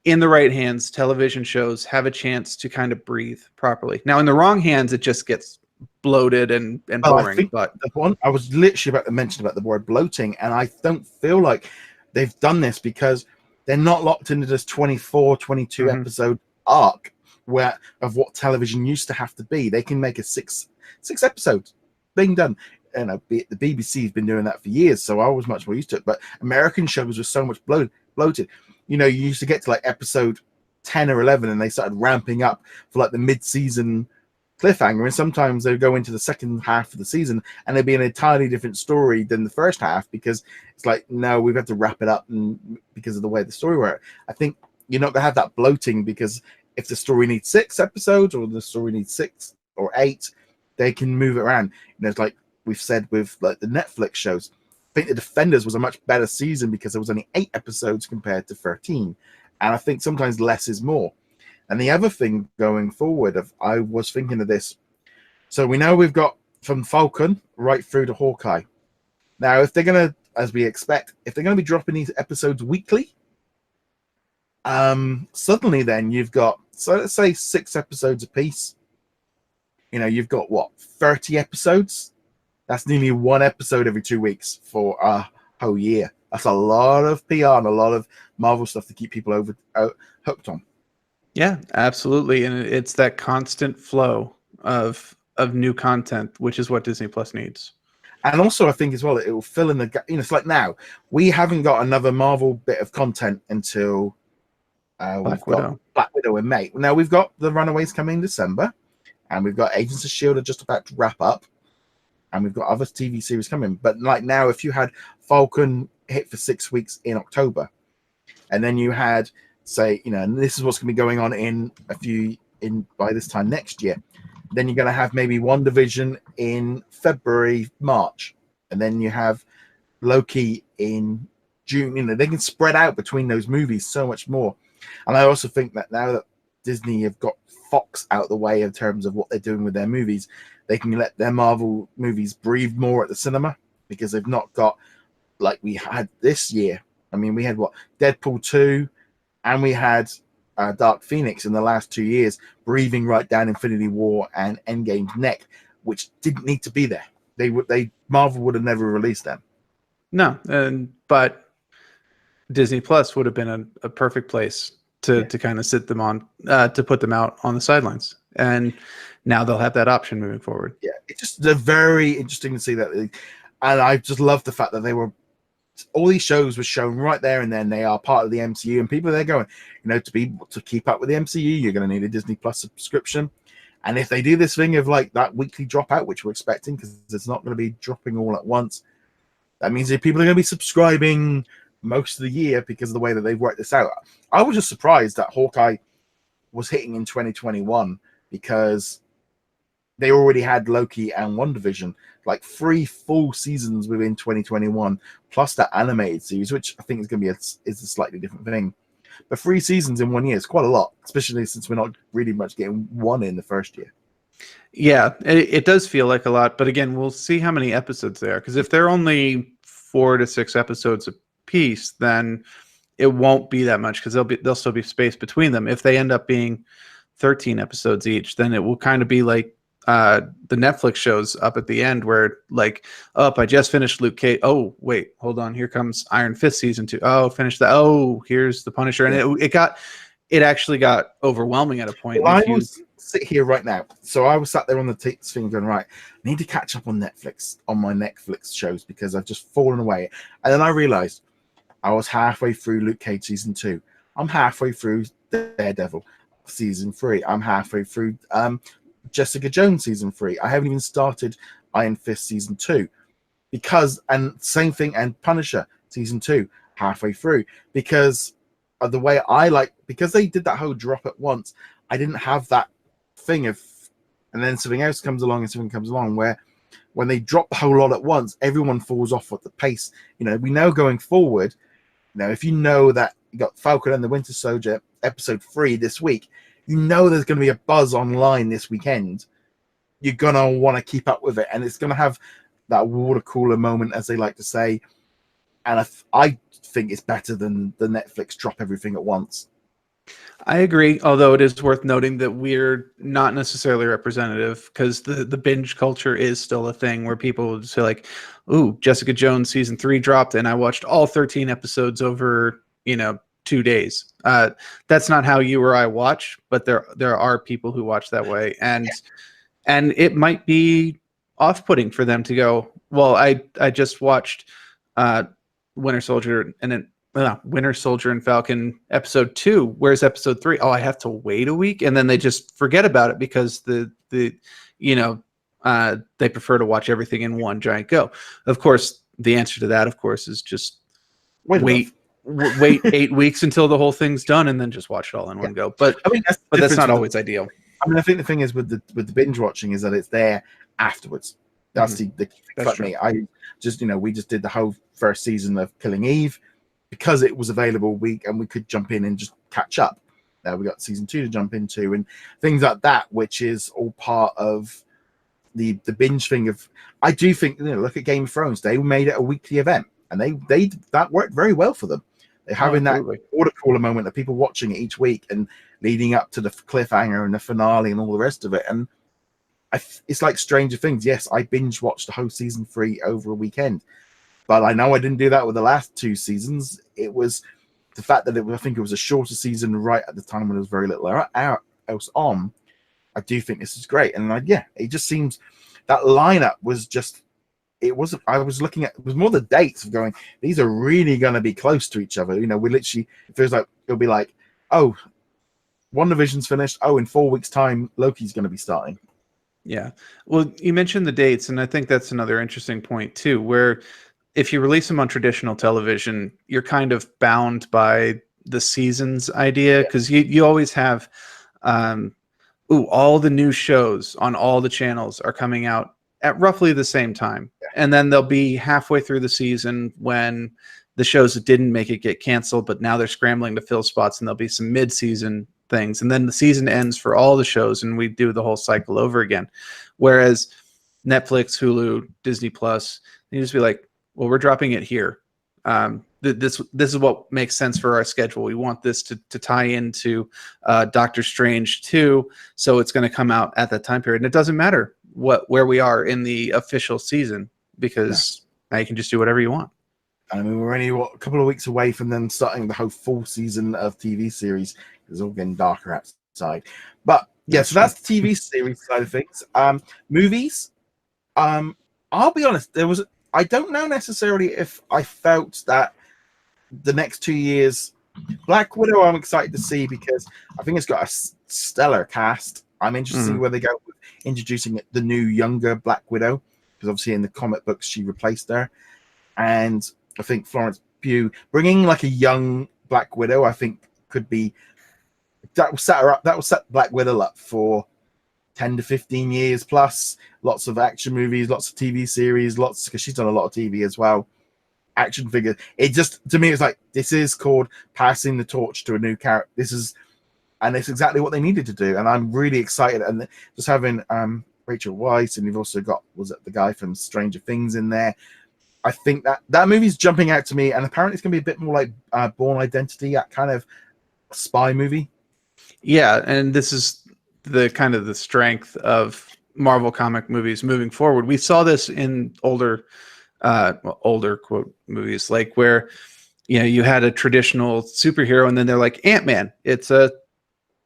[SPEAKER 2] In the right hands, television shows have a chance to kind of breathe properly. Now, in the wrong hands, it just gets bloated and boring. But
[SPEAKER 1] the one I was literally about to mention about the word bloating, and I don't feel like they've done this because they're not locked into this 24, 22 episode arc of what television used to have to be. They can make a 6 episodes being done. the BBC's been doing that for years, so I was much more used to it. But American shows were so much bloated. You used to get to like episode 10 or 11, and they started ramping up for like the mid-season cliffhanger, and sometimes they would go into the second half of the season and it'd be an entirely different story than the first half, because it's like, no, we've got to wrap it up, and because of the way the story worked. I think you're not gonna have that bloating, because if the story needs 6 episodes or the story needs 6 or 8, they can move it around. It's like we've said with like the Netflix shows. I think The Defenders was a much better season because there was only 8 episodes compared to 13, and I think sometimes less is more. And the other thing going forward, I was thinking of this. So we know we've got from Falcon right through to Hawkeye. Now, if they're going to, as we expect, if they're going to be dropping these episodes weekly, suddenly then you've got, so let's say 6 episodes a piece. You've got what, 30 episodes? That's nearly 1 episode every 2 weeks for a whole year. That's a lot of PR and a lot of Marvel stuff to keep people hooked on.
[SPEAKER 2] Yeah, absolutely. And it's that constant flow of new content, which is what Disney Plus needs. And
[SPEAKER 1] also, I think as well, it will fill in the gap. It's like now we haven't got another Marvel bit of content until
[SPEAKER 2] Black Widow
[SPEAKER 1] in May. Now we've got The Runaways coming in December, and we've got Agents of S.H.I.E.L.D. are just about to wrap up, and we've got other TV series coming. But like now, if you had Falcon hit for 6 weeks in October, and then you had, say, and this is what's going to be going on by this time next year. Then you're going to have maybe WandaVision in February, March, and then you have Loki in June. They can spread out between those movies so much more. And I also think that now that Disney have got Fox out the way in terms of what they're doing with their movies, they can let their Marvel movies breathe more at the cinema, because they've not got, like we had this year. I mean, we had Deadpool 2, and we had Dark Phoenix in the last 2 years, breathing right down Infinity War and Endgame's neck, which didn't need to be there. Marvel would have never released them.
[SPEAKER 2] No, but Disney Plus would have been a perfect place to kind of sit them on, to put them out on the sidelines, and now they'll have that option moving forward.
[SPEAKER 1] Yeah, they're very interesting to see that, and I just love the fact that all these shows were shown right there and then. They are part of the MCU, and people are there going, to keep up with the MCU, you're going to need a Disney Plus subscription. And if they do this thing of like that weekly dropout, which we're expecting, because it's not going to be dropping all at once, that means that people are going to be subscribing most of the year because of the way that they've worked this out. I was just surprised that Hawkeye was hitting in 2021, because they already had Loki and WandaVision, like 3 full seasons within 2021, plus that animated series, which I think is going to be a slightly different thing. But 3 seasons in 1 year is quite a lot, especially since we're not really much getting one in the first year.
[SPEAKER 2] Yeah, it does feel like a lot, but again, we'll see how many episodes there, because if they're only 4 to 6 episodes a piece, then it won't be that much, because there'll still be space between them. If they end up being 13 episodes each, then it will kind of be like the Netflix shows up at the end, where like, I just finished Luke Cage. Oh, wait, hold on. Here comes Iron Fist season 2. Oh, finish that. Oh, here's the Punisher. And it actually got overwhelming at a point.
[SPEAKER 1] Well, I will sit here right now. So I was sat there on the thing going, right, I need to catch up on my Netflix shows, because I've just fallen away. And then I realized I was halfway through Luke Cage season 2. I'm halfway through Daredevil season 3. I'm halfway through Jessica Jones season 3. I haven't even started Iron Fist season 2, and same thing, and Punisher season 2, halfway through, because of the way because they did that whole drop at once. I didn't have that thing of, and then something else comes along and something comes along, where when they drop the whole lot at once, everyone falls off at the pace. We know going forward, if you know that you got Falcon and the Winter Soldier episode 3 this week, there's going to be a buzz online this weekend. You're going to want to keep up with it, and it's going to have that water cooler moment, as they like to say. And I think it's better than the Netflix drop everything at once.
[SPEAKER 2] I agree, although it is worth noting that we're not necessarily representative, because the binge culture is still a thing, where people will say like, ooh, Jessica Jones season 3 dropped, and I watched all 13 episodes over 2 days. That's not how you or I watch, but there are people who watch that way, and it might be off-putting for them to go, well, I just watched Winter Soldier Winter Soldier and Falcon episode 2. Where's episode 3? Oh, I have to wait a week, and then they just forget about it because they prefer to watch everything in one giant go. Of course, the answer to that, of course, is just wait 8 weeks until the whole thing's done, and then just watch it all in one go. But
[SPEAKER 1] I mean,
[SPEAKER 2] that's not always ideal.
[SPEAKER 1] I mean, I think the thing is with the binge watching is that it's there afterwards. That's the fuck me. I just we just did the whole first season of Killing Eve because it was available week and we could jump in and just catch up. Now we got season 2 to jump into and things like that, which is all part of the binge thing. Of I do think look at Game of Thrones. They made it a weekly event and they that worked very well for them. They're having that water cooler moment of people watching it each week and leading up to the cliffhanger and the finale and all the rest of it. And it's like Stranger Things. Yes, I binge watched the whole season 3 over a weekend, but I know I didn't do that with the last 2 seasons. It was the fact that I think it was a shorter season right at the time when there was very little else on. I do think this is great, and it just seems that lineup was just. It wasn't. I was looking at. It was more the dates of going. These are really going to be close to each other. We literally. It feels like it'll be like, oh, WandaVision's finished. Oh, in 4 weeks' time, Loki's going to be starting.
[SPEAKER 2] Yeah. Well, you mentioned the dates, and I think that's another interesting point too, where if you release them on traditional television, you're kind of bound by the seasons idea because you always have, all the new shows on all the channels are coming out at roughly the same time. Yeah. And then they'll be halfway through the season when the shows that didn't make it get canceled, but now they're scrambling to fill spots, and there'll be some mid-season things. And then the season ends for all the shows, and we do the whole cycle over again. Whereas Netflix, Hulu, Disney Plus, you just be like, well, we're dropping it here. This is what makes sense for our schedule. We want this to tie into Doctor Strange 2, so it's going to come out at that time period. And it doesn't matter where we are in the official season because now you can just do whatever you want.
[SPEAKER 1] I mean, we're only a couple of weeks away from them starting the whole full season of TV series. It's all getting darker outside. But yeah, so that's the TV series side of things. Movies. I'll be honest, I don't know necessarily if I felt that the next 2 years, Black Widow I'm excited to see because I think it's got a stellar cast. I'm interested to see where they go with introducing the new younger Black Widow, because obviously in the comic books she replaced her. And I think Florence Pugh bringing like a young Black Widow, I think could be that will set her up. That will set Black Widow up for 10 to 15 years plus. Lots of action movies, lots of TV series, because she's done a lot of TV as well. Action figures. It just, to me, it's like this is called passing the torch to a new character. And it's exactly what they needed to do. And I'm really excited. And just having Rachel Weisz, and you've also got the guy from Stranger Things in there. I think that movie's jumping out to me, and apparently it's going to be a bit more like Bourne Identity, that kind of spy movie.
[SPEAKER 2] Yeah, and this is the kind of the strength of Marvel comic movies moving forward. We saw this in older quote movies, like where you had a traditional superhero, and then they're like Ant-Man. It's a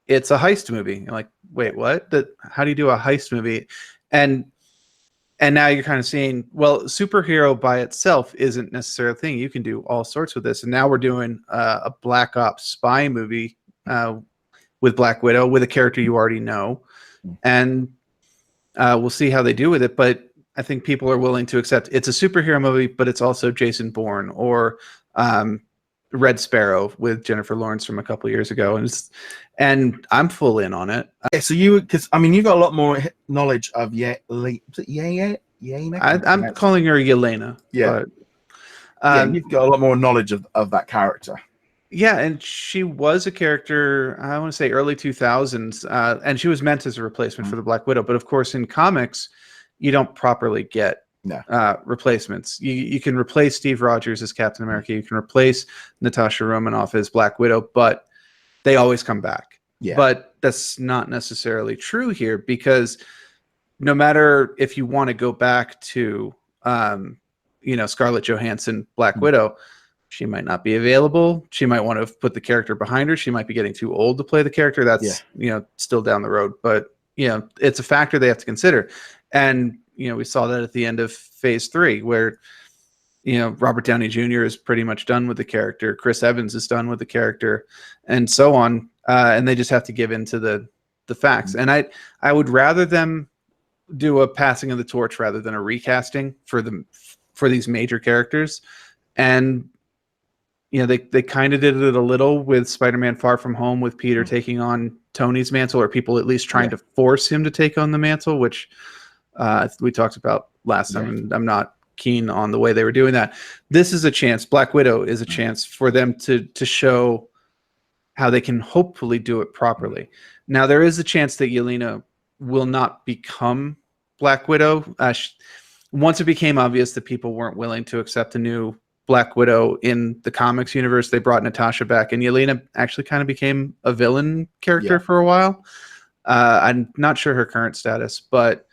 [SPEAKER 2] heist movie. You're like, wait, what? How do you do a heist movie? And now you're kind of seeing, well, superhero by itself isn't necessarily a thing. You can do all sorts with this. And now we're doing a Black Ops spy movie with Black Widow, with a character you already know. And we'll see how they do with it. But I think people are willing to accept it's a superhero movie, but it's also Jason Bourne or Red Sparrow with Jennifer Lawrence from a couple years ago. And I'm full in on it.
[SPEAKER 1] Yeah, so you've got a lot more knowledge of Yelena.
[SPEAKER 2] I'm calling her Yelena.
[SPEAKER 1] Yeah. But, you've got a lot more knowledge of that character.
[SPEAKER 2] Yeah, and she was a character, I want to say early 2000s, and she was meant as a replacement for the Black Widow. But of course, in comics, you don't properly get replacements. You can replace Steve Rogers as Captain America. You can replace Natasha Romanoff as Black Widow, but they always come back. Yeah. But that's not necessarily true here, because no matter if you want to go back to, Scarlett Johansson, Black Widow, she might not be available. She might want to put the character behind her. She might be getting too old to play the character. That's, still down the road. But, it's a factor they have to consider. And we saw that at the end of Phase 3, where Robert Downey Jr. is pretty much done with the character, Chris Evans is done with the character, and so on, and they just have to give in to the facts. And I would rather them do a passing of the torch rather than a recasting for these major characters. And they kind of did it a little with Spider-Man Far From Home, with Peter taking on Tony's mantle, or people at least trying to force him to take on the mantle, which we talked about last time, and I'm not keen on the way they were doing that. This is a chance. Black Widow is a chance for them to show how they can hopefully do it properly. Now, there is a chance that Yelena will not become Black Widow. Once it became obvious that people weren't willing to accept a new Black Widow in the comics universe, they brought Natasha back, and Yelena actually kind of became a villain character for a while. I'm not sure her current status, but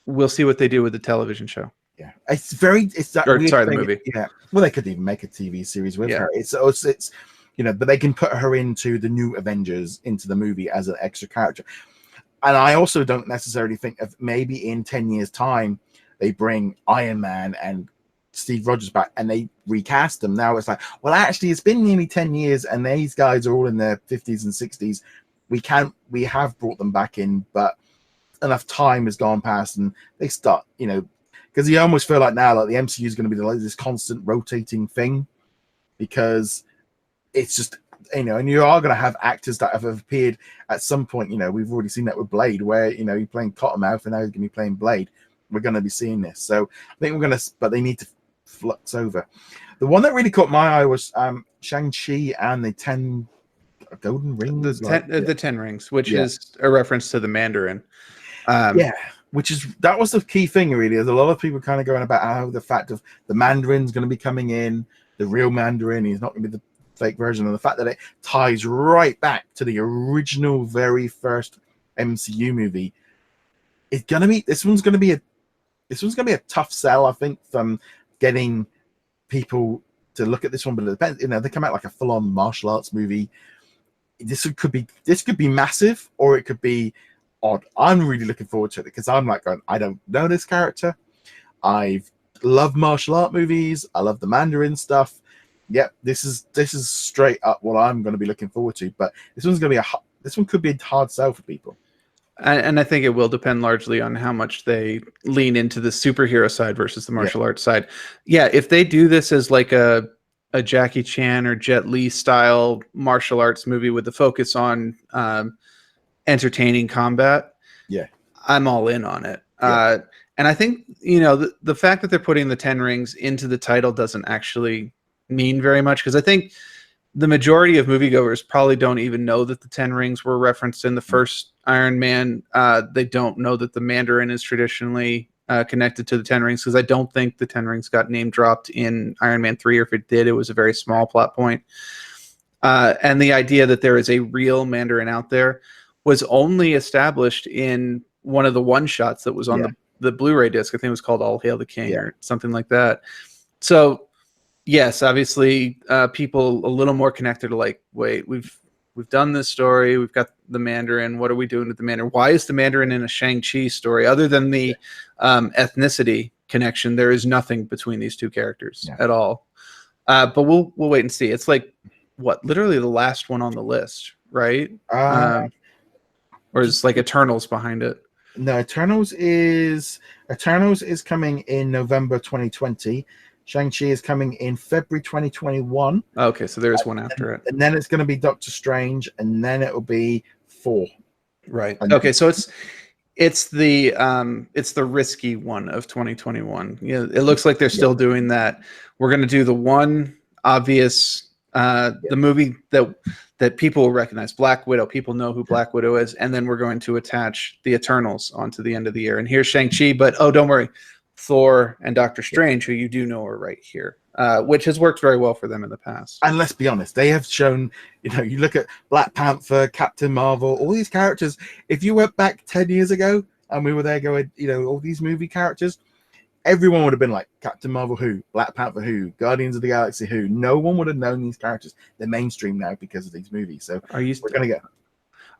[SPEAKER 2] we'll see what they do with the television show.
[SPEAKER 1] Yeah, it's that weird
[SPEAKER 2] the
[SPEAKER 1] thing.
[SPEAKER 2] movie.
[SPEAKER 1] Yeah, well, they could even make a TV series with her. It's but they can put her into the new Avengers, into the movie as an extra character. And I also don't necessarily think of maybe in 10 years' time they bring Iron Man and Steve Rogers back and they recast them. Now it's like, well, actually, it's been nearly 10 years and these guys are all in their 50s and 60s. We have brought them back in, but enough time has gone past and they start, because you almost feel like now that the MCU is going to be this constant rotating thing, because it's just, and you are going to have actors that have appeared at some point. We've already seen that with Blade, where you're playing Cottonmouth and now he's going to be playing Blade. We're going to be seeing this, so I think but they need to flux over. The one that really caught my eye was Shang-Chi and the 10 golden rings,
[SPEAKER 2] the 10 rings, which is a reference to the Mandarin.
[SPEAKER 1] That was the key thing, really. There's a lot of people kind of going about how the fact of the Mandarin's going to be coming in, the real Mandarin, he's not going to be the fake version, and the fact that it ties right back to the original very first MCU movie. This one's going to be a tough sell, I think, from getting people to look at this one. But it depends, they come out like a full-on martial arts movie. This could be massive, or it could be odd. I'm really looking forward to it because I'm like going, I don't know this character. I love martial art movies. I love the Mandarin stuff. Yep, this is straight up what I'm going to be looking forward to. But this one could be a hard sell for people.
[SPEAKER 2] And I think it will depend largely on how much they lean into the superhero side versus the martial arts side. Yeah, if they do this as like a Jackie Chan or Jet Li style martial arts movie with the focus on entertaining combat, I'm all in on it. And I think the fact that they're putting the 10 rings into the title doesn't actually mean very much, because I think the majority of moviegoers probably don't even know that the 10 rings were referenced in the first Iron Man. They don't know that the Mandarin is traditionally connected to the 10 rings, because I don't think the 10 rings got name dropped in Iron Man 3, or if it did, it was a very small plot point. And the idea that there is a real Mandarin out there was only established in one of the one-shots that was on the Blu-ray disc. I think it was called All Hail the King or something like that. So yes, obviously, people a little more connected to like, wait, we've done this story. We've got the Mandarin. What are we doing with the Mandarin? Why is the Mandarin in a Shang-Chi story? Other than the ethnicity connection, there is nothing between these two characters at all. But we'll wait and see. It's like, literally the last one on the list, right? Or is like Eternals behind it?
[SPEAKER 1] No, Eternals is coming in November 2020. Shang-Chi is coming in February 2021.
[SPEAKER 2] Okay, so there's one after it.
[SPEAKER 1] And then it's going to be Doctor Strange, and then it'll be 4.
[SPEAKER 2] Right. Okay, so it's the risky one of 2021. It looks like they're still doing that. We're going to do the one obvious the movie that people will recognize, Black Widow. People know who Black Widow is, and then we're going to attach the Eternals onto the end of the year. And here's Shang-Chi, but don't worry, Thor and Doctor Strange, who you do know are right here, which has worked very well for them in the past.
[SPEAKER 1] And let's be honest, they have shown, you look at Black Panther, Captain Marvel, all these characters. If you went back 10 years ago and we were there going, all these movie characters, everyone would have been like, Captain Marvel who? Black Panther who? Guardians of the Galaxy who? No one would have known these characters. They're mainstream now because of these movies. So we're going to go.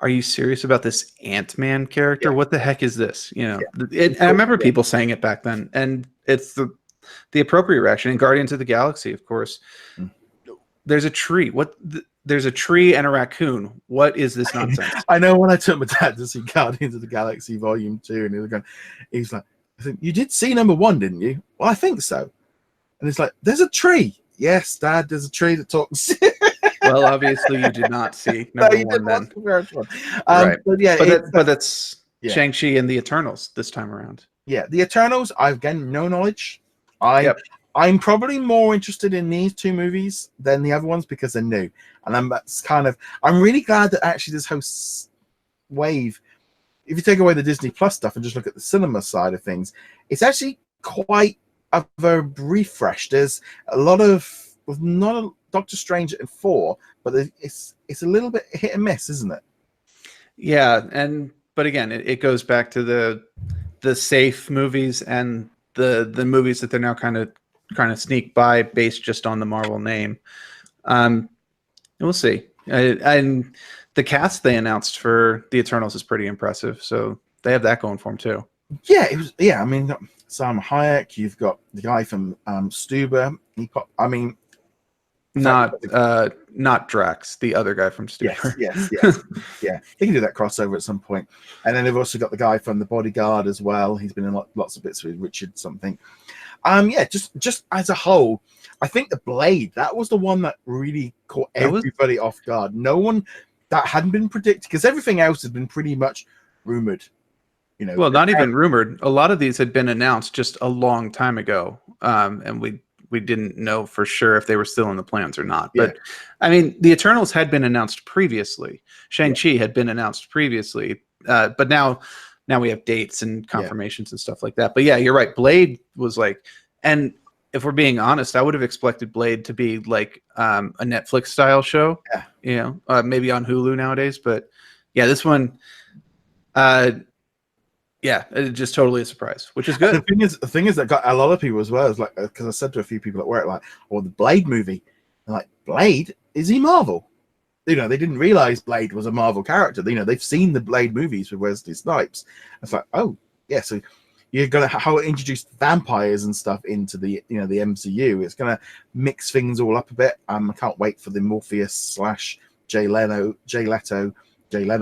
[SPEAKER 2] are you serious about this Ant-Man character?
[SPEAKER 1] Yeah.
[SPEAKER 2] What the heck is this? You know,
[SPEAKER 1] Yeah.
[SPEAKER 2] and I remember people saying it back then, and it's the appropriate reaction. In Guardians of the Galaxy, of course, there's a tree. There's a tree and a raccoon. What is this nonsense?
[SPEAKER 1] I know when I took my dad to see Guardians of the Galaxy Volume 2, and he was like, I said, you did see number 1, didn't you? Well, I think so. And it's like, there's a tree. Yes, Dad, there's a tree that talks.
[SPEAKER 2] Well, obviously you did not see number 1 then.
[SPEAKER 1] Right. But yeah,
[SPEAKER 2] but that's Shang-Chi and the Eternals this time around.
[SPEAKER 1] Yeah, the Eternals, I've again no knowledge. I'm probably more interested in these 2 movies than the other ones because they're new. And I'm really glad that actually this whole wave, if you take away the Disney Plus stuff and just look at the cinema side of things, it's actually quite a refresh. There's a lot of, with not a Doctor Strange in 4, but it's a little bit hit and miss, isn't it?
[SPEAKER 2] Yeah, but again, it goes back to the safe movies and the movies that they're now kind of sneak by based just on the Marvel name. We'll see. And the cast they announced for the Eternals is pretty impressive, so they have that going for them too. Yeah,
[SPEAKER 1] it was. Yeah, I mean, Sam Hayek. You've got the guy from Stuber.
[SPEAKER 2] Not Drax, the other guy from Stuber.
[SPEAKER 1] Yes. Yeah. They can do that crossover at some point. And then they've also got the guy from The Bodyguard as well. He's been in lots of bits with Richard something. Just as a whole, I think the Blade, that was the one that really caught everybody off guard. No one that hadn't been predicted, because everything else has been pretty much rumored. You know,
[SPEAKER 2] well, not even rumored. A lot of these had been announced just a long time ago, and we didn't know for sure if they were still in the plans or not. But I mean, the Eternals had been announced previously. Shang-Chi had been announced previously, but now we have dates and confirmations and stuff like that. But yeah, you're right. Blade was like, and if we're being honest, I would have expected Blade to be like a Netflix style show. Yeah. You know, maybe on Hulu nowadays. But yeah, this one, it's just totally a surprise, which is good.
[SPEAKER 1] And the thing is that got a lot of people as well. Is like, because I said to a few people at work, like, "Oh, the Blade movie." And like, Blade, is he Marvel? You know, they didn't realize Blade was a Marvel character. You know, they've seen the Blade movies with Wesley Snipes. It's like, oh yeah, so you're gonna how introduce vampires and stuff into the the MCU. It's gonna mix things all up a bit. I can't wait for the Morpheus / Jay Leto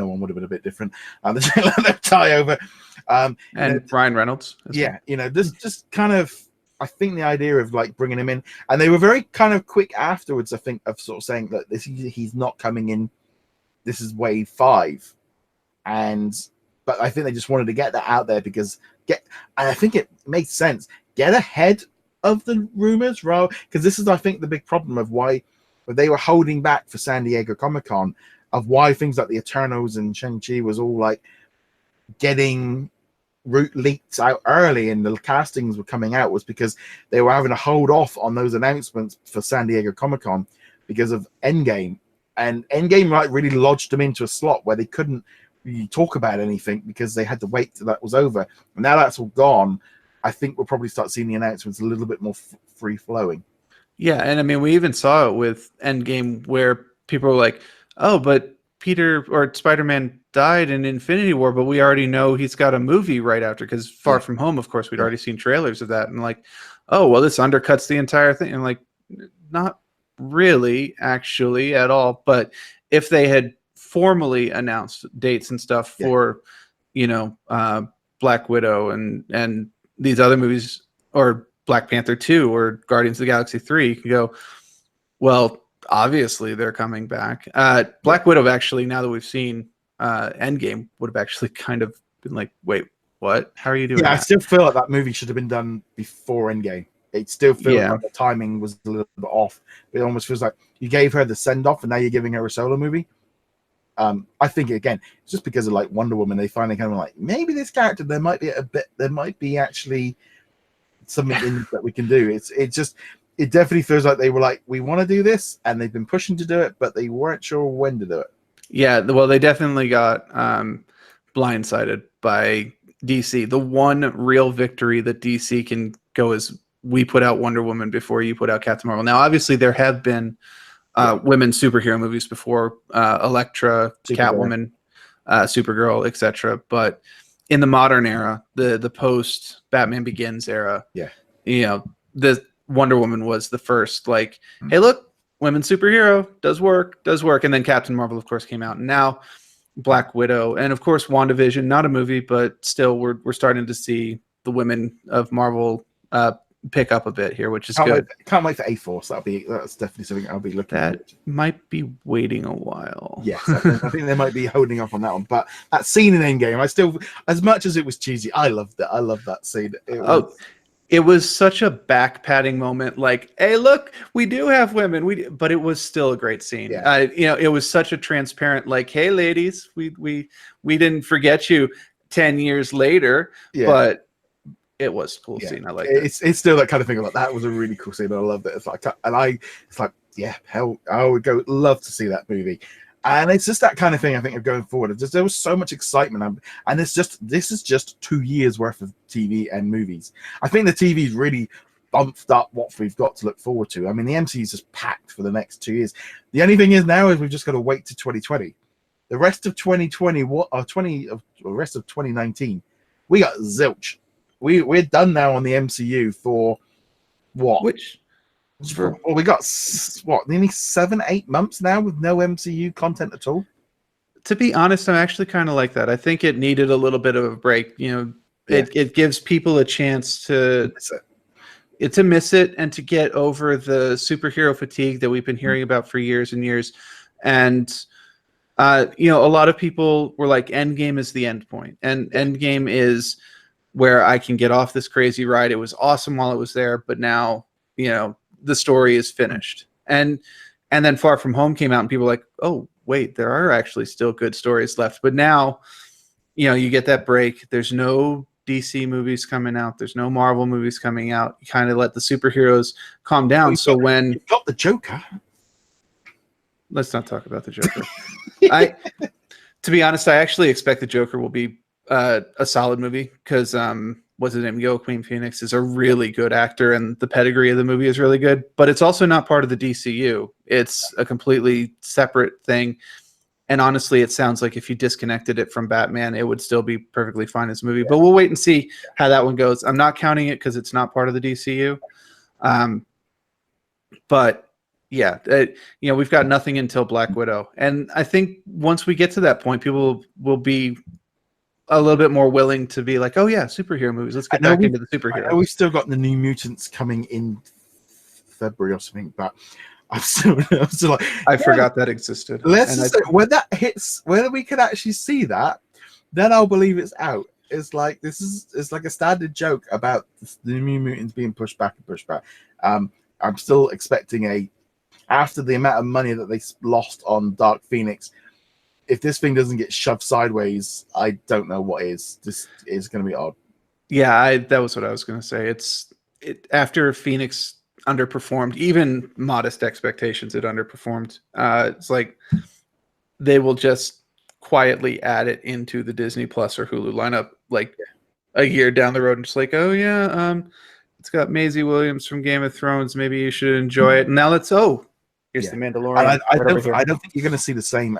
[SPEAKER 1] one would have been a bit different. The Jay Leto tie over.
[SPEAKER 2] And Ryan Reynolds.
[SPEAKER 1] This just kind of, I think the idea of like bringing him in, and they were very kind of quick afterwards, I think, of sort of saying that he's not coming in. This is wave 5, but I think they just wanted to get that out there and I think it makes sense. Get ahead of the rumors, because this is, I think, the big problem of why they were holding back for San Diego Comic-Con, of why things like the Eternals and Shang-Chi was all like getting leaked out early and the castings were coming out, was because they were having to hold off on those announcements for San Diego Comic-Con because of Endgame. And Endgame like really lodged them into a slot where they couldn't really talk about anything because they had to wait till that was over. And now that's all gone, I think we'll probably start seeing the announcements a little bit more free flowing.
[SPEAKER 2] Yeah, and I mean, we even saw it with Endgame where people were like, oh, but Peter or Spider-Man died in Infinity War, but we already know he's got a movie right after, because Far From Home, of course, we'd already seen trailers of that, and like, oh, well, this undercuts the entire thing. And like, not really, actually, at all. But if they had formally announced dates and stuff for, Black Widow and these other movies, or Black Panther 2 or Guardians of the Galaxy 3, you can go, well, obviously they're coming back. Black Widow, actually, now that we've seen Endgame, would have actually kind of been like, wait, what? How are you doing that?
[SPEAKER 1] I still feel like that movie should have been done before Endgame. It still feels like the timing was a little bit off. It almost feels like you gave her the send-off and now you're giving her a solo movie. I think, again, it's just because of like Wonder Woman, they finally kind of like, maybe this character, there might be actually something in that we can do. It definitely feels like they were like, we want to do this, and they've been pushing to do it, but they weren't sure when to do it.
[SPEAKER 2] Yeah, well, they definitely got blindsided by DC. The one real victory that DC can go is, we put out Wonder Woman before you put out Captain Marvel. Now, obviously, there have been women superhero movies before, Elektra, Catwoman, Supergirl, etc. But in the modern era, the post Batman Begins era, the Wonder Woman was the first, like, hey, look, women superhero does work. And then Captain Marvel, of course, came out. And now Black Widow, and of course WandaVision, not a movie, but still we're starting to see the women of Marvel pick up a bit here, which is good.
[SPEAKER 1] Can't wait for A-Force. That's definitely something I'll be looking at.
[SPEAKER 2] That might be waiting a while.
[SPEAKER 1] Yes, I think they might be holding up on that one. But that scene in Endgame, I still, as much as it was cheesy, I loved it. I love that scene.
[SPEAKER 2] It was such a back-patting moment. Like, hey, look, we do have women. But it was still a great scene.
[SPEAKER 1] Yeah.
[SPEAKER 2] It was such a transparent, like, hey, ladies, we didn't forget you 10 years later. Yeah. But it was a cool scene. I like it.
[SPEAKER 1] It's still that kind of thing. Like, that was a really cool scene. I loved it. It's like, hell, I would love to see that movie. And it's just that kind of thing, I think, of going forward. There was so much excitement. And this is just 2 years worth of TV and movies. I think the TV's really bumped up what we've got to look forward to. I mean, the MCU is just packed for the next 2 years. The only thing is now is we've just got to wait to 2020. The rest of 2020, the rest of 2019, we got zilch. We're done now on the MCU for what? We got nearly 7-8 months now with no MCU content at all.
[SPEAKER 2] To be honest, I'm actually kind of like that. I think it needed a little bit of a break. It gives people a chance to miss it and to get over the superhero fatigue that we've been hearing about for years and years. And a lot of people were like, Endgame is the end point, and Endgame is where I can get off this crazy ride. It was awesome while it was there, but now the story is finished. And then Far From Home came out and people were like, oh wait, there are actually still good stories left. But now you get that break. There's no DC movies coming out, there's no Marvel movies coming out. You kind of let the superheroes calm down. When
[SPEAKER 1] you've got the Joker,
[SPEAKER 2] let's not talk about the Joker. To be honest, I actually expect the Joker will be a solid movie, because what's his name? Joaquin Phoenix is a really good actor, and the pedigree of the movie is really good. But it's also not part of the DCU. It's a completely separate thing. And honestly, it sounds like if you disconnected it from Batman, it would still be perfectly fine as a movie. Yeah. But we'll wait and see how that one goes. I'm not counting it because it's not part of the DCU. But yeah, we've got nothing until Black Widow. And I think once we get to that point, people will be a little bit more willing to be like, oh yeah, superhero movies. Let's get back into the superhero.
[SPEAKER 1] I know we've still got the New Mutants coming in February or something, but I'm still like,
[SPEAKER 2] I forgot that existed.
[SPEAKER 1] Let's just say, when that hits, whether we can actually see that, then I'll believe it's out. It's like it's like a standard joke about the New Mutants being pushed back. I'm still expecting after the amount of money that they lost on Dark Phoenix. If this thing doesn't get shoved sideways, I don't know what is. This is going to be odd.
[SPEAKER 2] Yeah, that was what I was going to say. After Phoenix underperformed, even modest expectations, it underperformed. It's like they will just quietly add it into the Disney Plus or Hulu lineup like a year down the road, and just like, oh yeah, it's got Maisie Williams from Game of Thrones. Maybe you should enjoy it. And now here's the Mandalorian.
[SPEAKER 1] I don't think you're going to see the same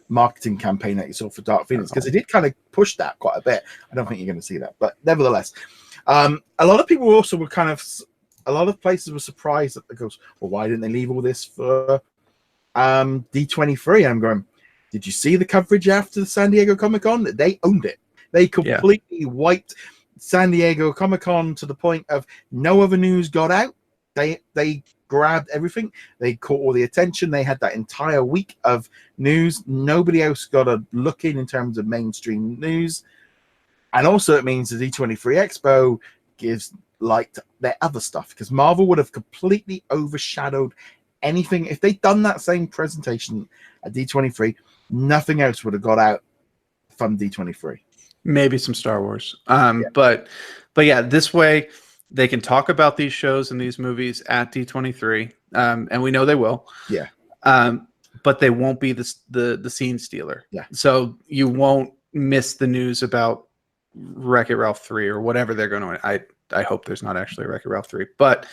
[SPEAKER 1] marketing campaign that you saw for Dark Phoenix, because they did kind of push that quite a bit. I don't think you're going to see that, but nevertheless, a lot of people also were a lot of places were surprised that it goes, well, why didn't they leave all this for D23? And I'm going, did you see the coverage after the San Diego Comic-Con? They owned it. They completely wiped San Diego Comic-Con to the point of no other news got out. They grabbed everything. They caught all the attention. They had that entire week of news. Nobody else got a look in terms of mainstream news. And also it means the D23 Expo gives light to their other stuff, because Marvel would have completely overshadowed anything. If they'd done that same presentation at D23, nothing else would have got out from D23.
[SPEAKER 2] Maybe some Star Wars. But yeah, this way they can talk about these shows and these movies at D23, and we know they will.
[SPEAKER 1] Yeah.
[SPEAKER 2] But they won't be the scene stealer.
[SPEAKER 1] Yeah.
[SPEAKER 2] So you won't miss the news about Wreck-It Ralph 3 or whatever they're going to. I hope there's not actually a Wreck-It Ralph 3, but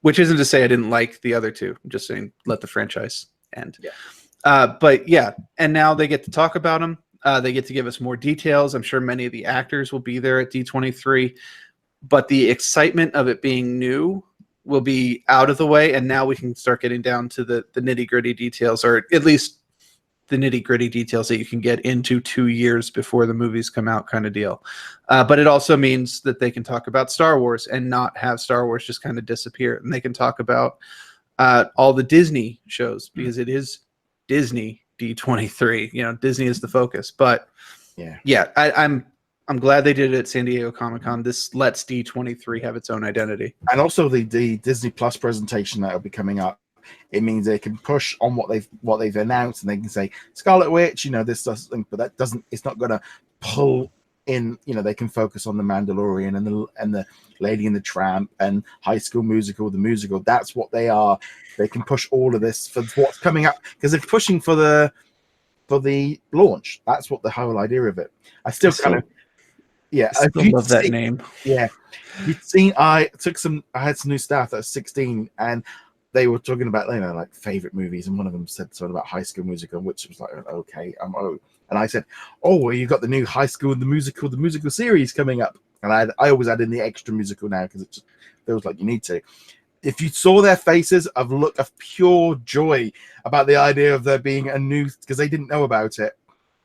[SPEAKER 2] which isn't to say I didn't like the other two. I'm just saying let the franchise end.
[SPEAKER 1] Yeah.
[SPEAKER 2] But yeah, and now they get to talk about them. They get to give us more details. I'm sure many of the actors will be there at D23, but the excitement of it being new will be out of the way, and now we can start getting down to the nitty gritty details, or at least the nitty gritty details that you can get into 2 years before the movies come out, kind of deal. But it also means that they can talk about Star Wars and not have Star Wars just kind of disappear, and they can talk about all the Disney shows, because it is Disney D23. You know, Disney is the focus. But yeah, I'm glad they did it at San Diego Comic-Con. This lets D23 have its own identity.
[SPEAKER 1] And also the Disney Plus presentation that will be coming up. It means they can push on what they've announced, and they can say Scarlet Witch, you know, this doesn't, but that doesn't. It's not going to pull in. You know, they can focus on the Mandalorian and the Lady and the Tramp and High School Musical, the musical. That's what they are. They can push all of this for what's coming up, because they're pushing for the launch. That's what the whole idea of it. I still
[SPEAKER 2] love that name.
[SPEAKER 1] Yeah, you've seen. I had some new staff that was 16, and they were talking about, you know, like favorite movies, and one of them said something about High School Musical, which was like, okay, and I said, oh, well, you got the new High School the musical series coming up, and I always add in the extra musical now, because it just feels like you need to. If you saw their faces of look of pure joy about the idea of there being a new, because they didn't know about it.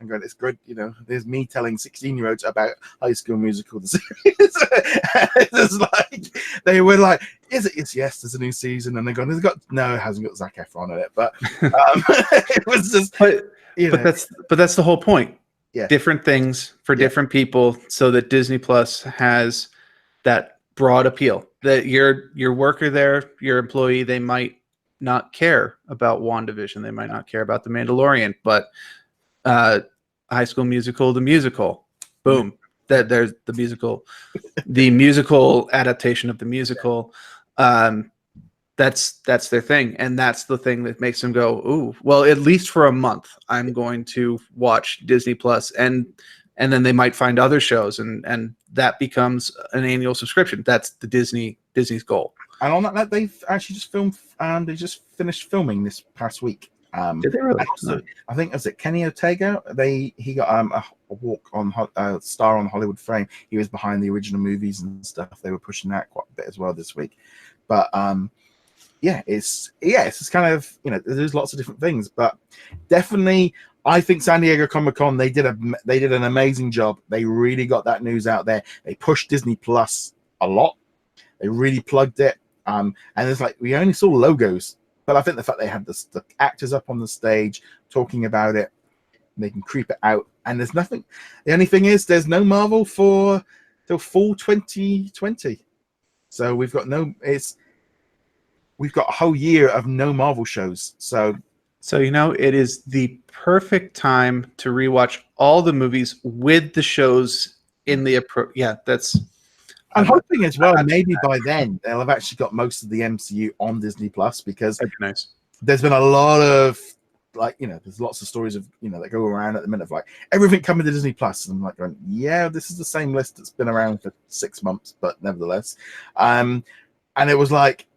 [SPEAKER 1] I'm going, it's good, you know. There's me telling 16-year-olds about High School Musical, the series. It's like they were like, "Is it? It's yes. There's a new season," and they're going, it hasn't got Zac Efron in it, but it was just.
[SPEAKER 2] But that's the whole point.
[SPEAKER 1] Yeah,
[SPEAKER 2] different things for different people, so that Disney Plus has that broad appeal. That your worker there, your employee, they might not care about WandaVision, they might not care about The Mandalorian, but High School Musical, the musical, boom, that there's the musical adaptation of the musical. That's their thing, and that's the thing that makes them go, ooh, well, at least for a month I'm going to watch Disney Plus, and then they might find other shows, and that becomes an annual subscription. That's the Disney's goal. And
[SPEAKER 1] on that, they've actually just filmed, they just finished filming this past week.
[SPEAKER 2] Did they really?
[SPEAKER 1] Also, I think, was it Kenny Ortega? He got a walk on star on Hollywood Frame. He was behind the original movies and stuff. They were pushing that quite a bit as well this week. But it's just kind of, you know, there's lots of different things, but definitely I think San Diego Comic-Con, they did an amazing job. They really got that news out there. They pushed Disney Plus a lot. They really plugged it. And it's like, we only saw logos. But I think the fact they had the actors up on the stage talking about it, they can creep it out. And there's nothing. The only thing is, there's no Marvel till fall 2020. So we've got a whole year of no Marvel shows. So
[SPEAKER 2] you know, it is the perfect time to rewatch all the movies with the shows in the that's.
[SPEAKER 1] I'm hoping as well, maybe by then they'll have actually got most of the MCU on Disney Plus, because
[SPEAKER 2] nice.
[SPEAKER 1] There's been a lot of, like, you know, there's lots of stories of, you know, that go around at the minute of like everything coming to Disney Plus, and I'm like going, yeah, this is the same list that's been around for 6 months, but nevertheless, and it was like,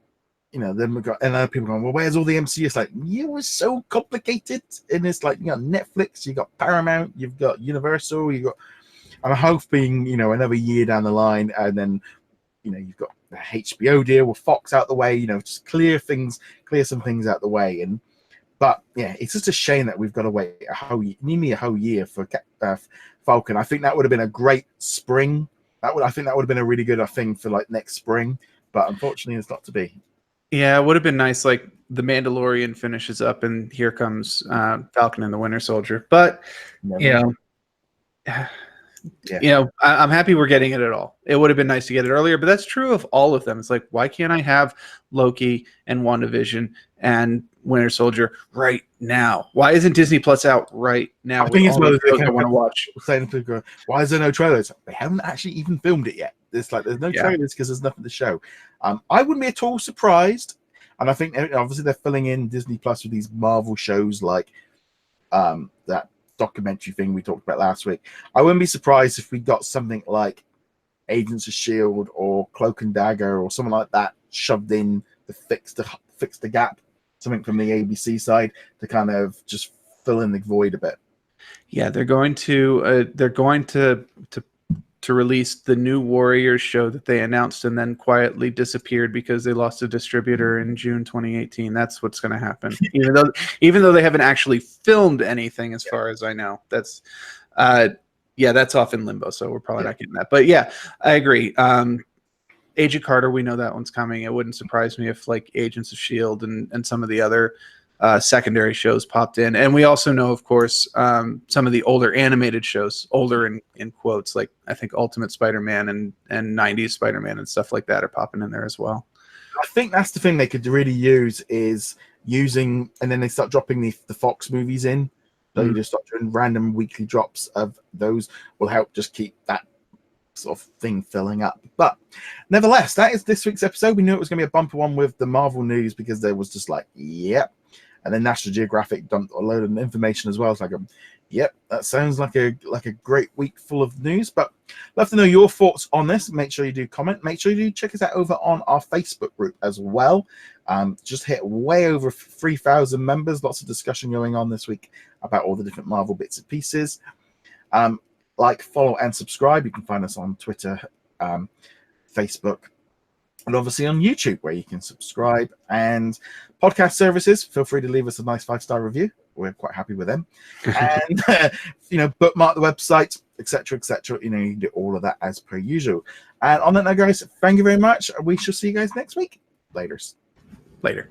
[SPEAKER 1] you know, then we got, and other people going, well, where's all the MCU? It's like, it was so complicated, and it's like, you got Netflix, you got Paramount, you've got Universal, you got. I'm hoping, you know, another year down the line, and then, you know, you've got the HBO deal with Fox out the way, you know, just clear some things out the way. But yeah, it's just a shame that we've got to wait nearly a whole year for Falcon. I think that would have been a great spring. I think that would have been a really good thing for like next spring, but unfortunately it's not to be.
[SPEAKER 2] Yeah, it would have been nice. Like the Mandalorian finishes up, and here comes Falcon and the Winter Soldier. But you know, I'm happy we're getting it at all. It would have been nice to get it earlier, but that's true of all of them. It's like, why can't I have Loki and WandaVision and Winter Soldier right now? Why isn't Disney Plus out right now?
[SPEAKER 1] I think it's whether they
[SPEAKER 2] want to watch.
[SPEAKER 1] Saying to people, why is there no trailers? They haven't actually even filmed it yet. It's like there's no trailers because there's nothing to show. I wouldn't be at all surprised, and I think obviously they're filling in Disney Plus with these Marvel shows like that documentary thing we talked about last week. I wouldn't be surprised if we got something like Agents of S.H.I.E.L.D. or Cloak and Dagger or something like that shoved in to fix the gap. something from the ABC side to kind of just fill in the void a bit.
[SPEAKER 2] Yeah, they're going to release the new Warriors show that they announced and then quietly disappeared because they lost a distributor in June 2018. That's what's going to happen. Even though they haven't actually filmed anything, as far as I know. That's that's off in limbo, so we're probably not getting that. But yeah, I agree. Agent Carter, we know that one's coming. It wouldn't surprise me if like Agents of S.H.I.E.L.D. and some of the other secondary shows popped in. And we also know, of course, some of the older animated shows, older in quotes, like I think Ultimate Spider-Man and 90s Spider-Man and stuff like that are popping in there as well.
[SPEAKER 1] I think that's the thing they could really use is using, and then they start dropping the Fox movies in. So you just start doing random weekly drops of those will help just keep that sort of thing filling up. But nevertheless, that is this week's episode. We knew it was going to be a bumper one with the Marvel news because there was just like, yep. And then National Geographic dumped a load of information as well. It's like, yep, that sounds like a great week full of news. But love to know your thoughts on this. Make sure you do comment. Make sure you do check us out over on our Facebook group as well. Just hit way over 3,000 members. Lots of discussion going on this week about all the different Marvel bits and pieces. Like, follow, and subscribe. You can find us on Twitter, Facebook, and obviously on YouTube, where you can subscribe. And podcast services, feel free to leave us a nice 5-star review. We're quite happy with them. And bookmark the website, etc., etc. You can do all of that as per usual. And on that note, guys, thank you very much. We shall see you guys next week. Later.